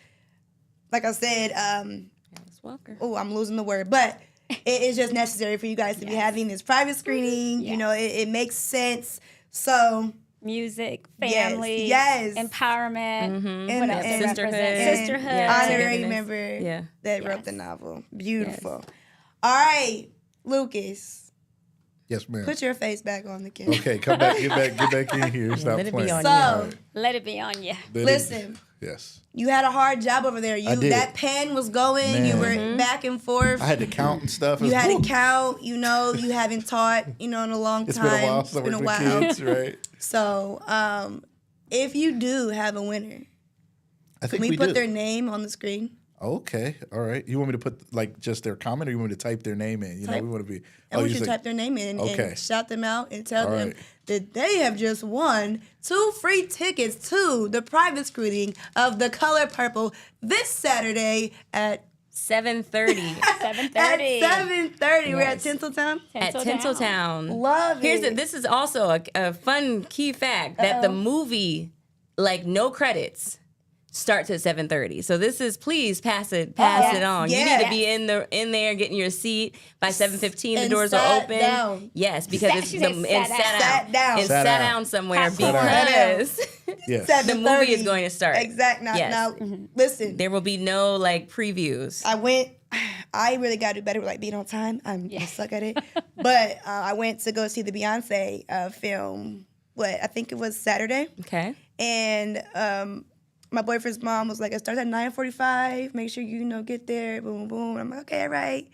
like I said, Alice Walker. Oh, I'm losing the word, but it is just necessary for you guys to be having this private screening. Yes. You know, it makes sense. So music, family, yes. empowerment, and sisterhood, honorary member that wrote the novel. Beautiful. Yes. All right, Lucas. Yes, ma'am. Put your face back on the camera. Okay, come back, get back in here. Stop playing. Let it be on you. Listen. Yes. You had a hard job over there. That pen was going. Man. You were back and forth. I had to count and stuff. You had to count. You know, you haven't taught, in a long time. It's been a while. It's been a while. Kids, right? So, if you do have a winner, I think can we do. Put their name on the screen? Okay, all right. You want me to put just their comment, or you want me to type their name in? We want to be. I want you to type their name in and shout them out and tell them that they have just won 2 free tickets to the private screening of The Color Purple this Saturday at 7:30. 7:30. At 7:30. Yes. We're at Tinseltown? At Tinseltown. Love it. This is also a fun key fact that the movie, no credits, starts at 7:30. So this is, please pass it on. Yeah. You need to be in there getting your seat by 7:15. The doors are open. Down. Yes, because sat down somewhere because the movie is going to start. Exactly. Now, listen. There will be no previews. I really got to do better with being on time. I'm gonna suck at it. But I went to go see the Beyonce film. I think it was Saturday. Okay. And my boyfriend's mom was like, it starts at 9:45. Make sure you get there. Boom, boom. I'm like, okay, all right.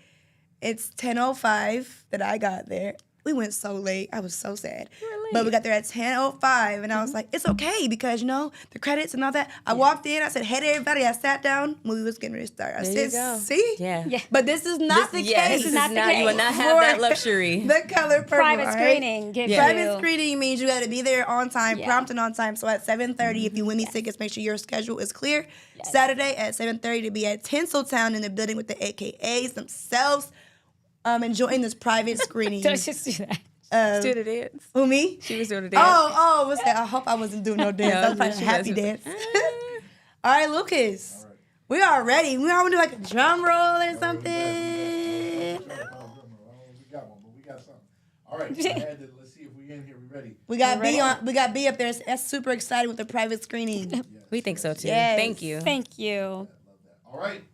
It's 10:05 that I got there. We went so late. I was so sad. But we got there at 10:05, and I was like, it's okay because, the credits and all that. I walked in. I said, hey to everybody. I sat down. Movie was getting ready to start. I said, see? Yeah. But this is not the case. This is not the case. You will not have that luxury. The Color Purple. Private screening. Private screening means you got to be there on time, prompt and on time. So at 7:30, if you win these tickets, make sure your schedule is clear. Yes. Saturday at 7:30 to be at Tinseltown in the building with the AKAs themselves. Enjoying this private screening. Don't just do that. Do the dance. Who, me? She was doing the dance. I hope I wasn't doing no dance. That was probably a happy dance. All right, Lucas. All right. We are ready. We want to do a drum roll or something. We got one, but we got something. All right, let's see if we in here. We ready? We got B up there. That's super excited with the private screening. Yes. We think so too. Yes. Thank you. Thank you. I love that. All right,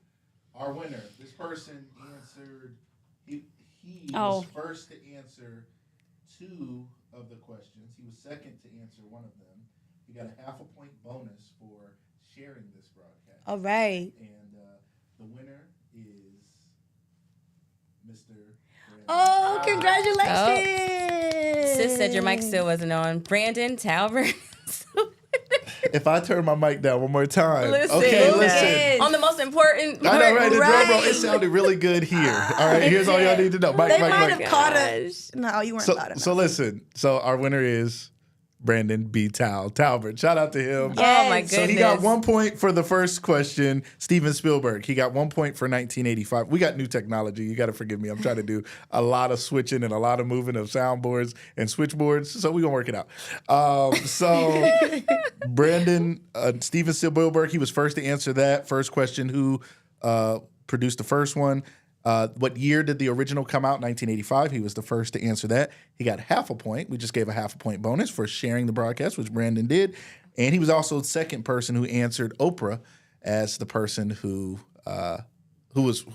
our winner. This person answered. He was first to answer 2 of the questions. He was second to answer 1 of them. He got a half a point bonus for sharing this broadcast. All right. And the winner is Mr. Oh, congratulations. Sis said your mic still wasn't on. Brandon Talbert. If I turn my mic down one more time. Listen. On the most important. I know, right? The drum roll, it sounded really good here. All right, here's all y'all need to know. They might have caught us. No, you weren't loud enough. So listen. So our winner is Brandon B. Talbert. Shout out to him. Yes. Oh, my goodness. So he got 1 point for the first question. Steven Spielberg, he got 1 point for 1985. We got new technology. You got to forgive me. I'm trying to do a lot of switching and a lot of moving of soundboards and switchboards. So we're going to work it out. So Brandon, Steven Spielberg, he was first to answer that first question. Who produced the first one? What year did the original come out? 1985. He was the first to answer that. He got half a point. We just gave a half a point bonus for sharing the broadcast, which Brandon did. And he was also the second person who answered Oprah as the person who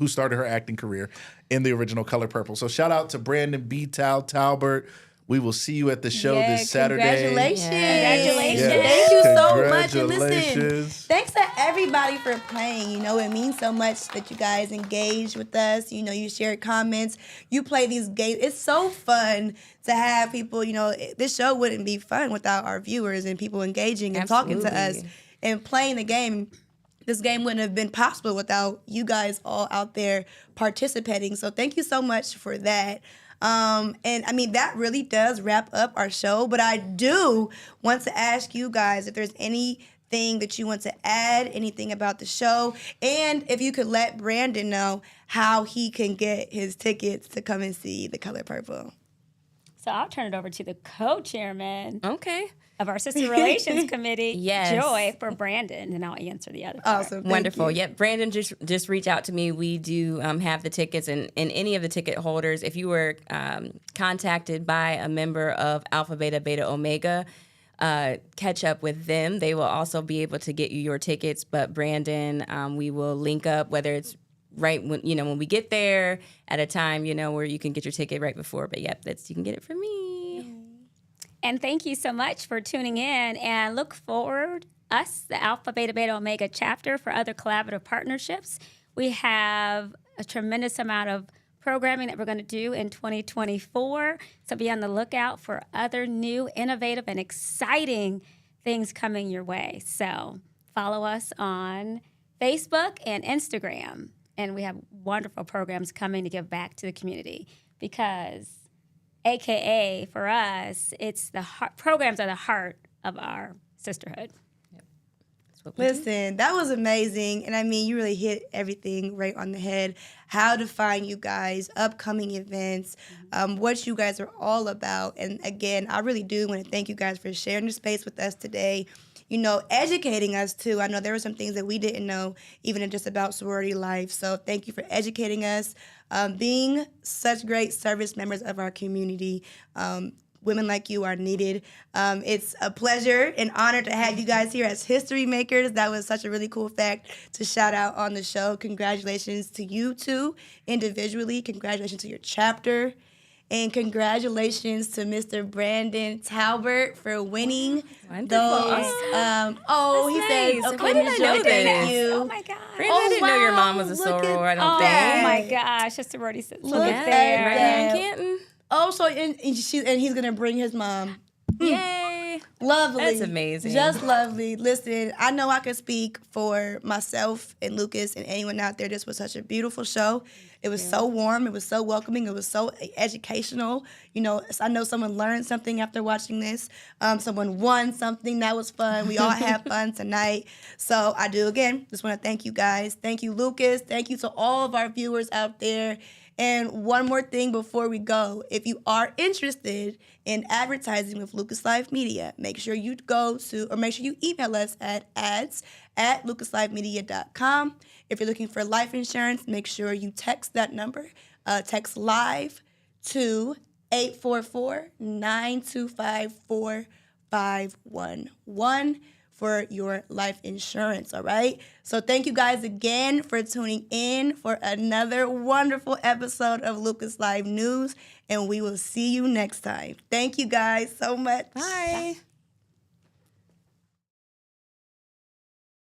started her acting career in the original Color Purple. So shout out to Brandon B. Talbert. We will see you at the show this Saturday. Congratulations. Congratulations. Thank you so much. And listen, Congratulations. thanks to everybody for playing. You know, it means so much that you guys engage with us. You know, you share comments. You play these games. It's so fun to have people, you know, this show wouldn't be fun without our viewers and people engaging and talking to us and playing the game. This game wouldn't have been possible without you guys all out there participating. So thank you so much for that. And I mean, that really does wrap up our show, but I do want to ask you guys if there's anything that you want to add, anything about the show, and if you could let Brandon know how he can get his tickets to come and see The Color Purple. So I'll turn it over to the co-chairman of our Sister Relations Committee, Joy, for Brandon, and I'll answer the other part. Awesome. Wonderful. Yep. Brandon just reach out to me. We do have the tickets, and any of the ticket holders, if you were contacted by a member of Alpha Beta Beta Omega, catch up with them. They will also be able to get you your tickets. But Brandon, we will link up, whether it's right when we get there at a time, where you can get your ticket right before. But yep, you can get it from me. And thank you so much for tuning in, and look forward, us, the Alpha Beta Beta Omega chapter, for other collaborative partnerships. We have a tremendous amount of programming that we're going to do in 2024, so be on the lookout for other new, innovative, and exciting things coming your way. So follow us on Facebook and Instagram, and we have wonderful programs coming to give back to the community, because AKA, for us, it's the programs are the heart of our sisterhood. Listen, that was amazing. And I mean, you really hit everything right on the head. How to find you guys, upcoming events, what you guys are all about. And again, I really do want to thank you guys for sharing the space with us today. Educating us too. I know there were some things that we didn't know, even just about sorority life. So thank you for educating us, being such great service members of our community. Women like you are needed. It's a pleasure and honor to have you guys here as history makers. That was such a really cool fact to shout out on the show. Congratulations to you two individually. Congratulations to your chapter. And congratulations to Mr. Brandon Talbert for winning those. He said, "Why did I know thank you." Oh my God, Brandon, I didn't know your mom was a soror. I don't think. Oh my gosh, just sorority sister. Look at there, right here in Canton. Oh, so and he's gonna bring his mom. Yay! Lovely. That's amazing. Just lovely. Listen, I know I can speak for myself and Lucas and anyone out there. This was such a beautiful show. It was so warm. It was so welcoming. It was so educational. I know someone learned something after watching this. Someone won something. That was fun. We all had fun tonight. So I do, again, just want to thank you guys. Thank you, Lucas. Thank you to all of our viewers out there. And one more thing before we go. If you are interested in advertising with Lucas Live Media, make sure you email us at ads@lucaslivemedia.com. If you're looking for life insurance, make sure you text that number. Text live to 844-925-4511 for your life insurance, all right? So thank you guys again for tuning in for another wonderful episode of Lucas Live News, and we will see you next time. Thank you guys so much. Bye.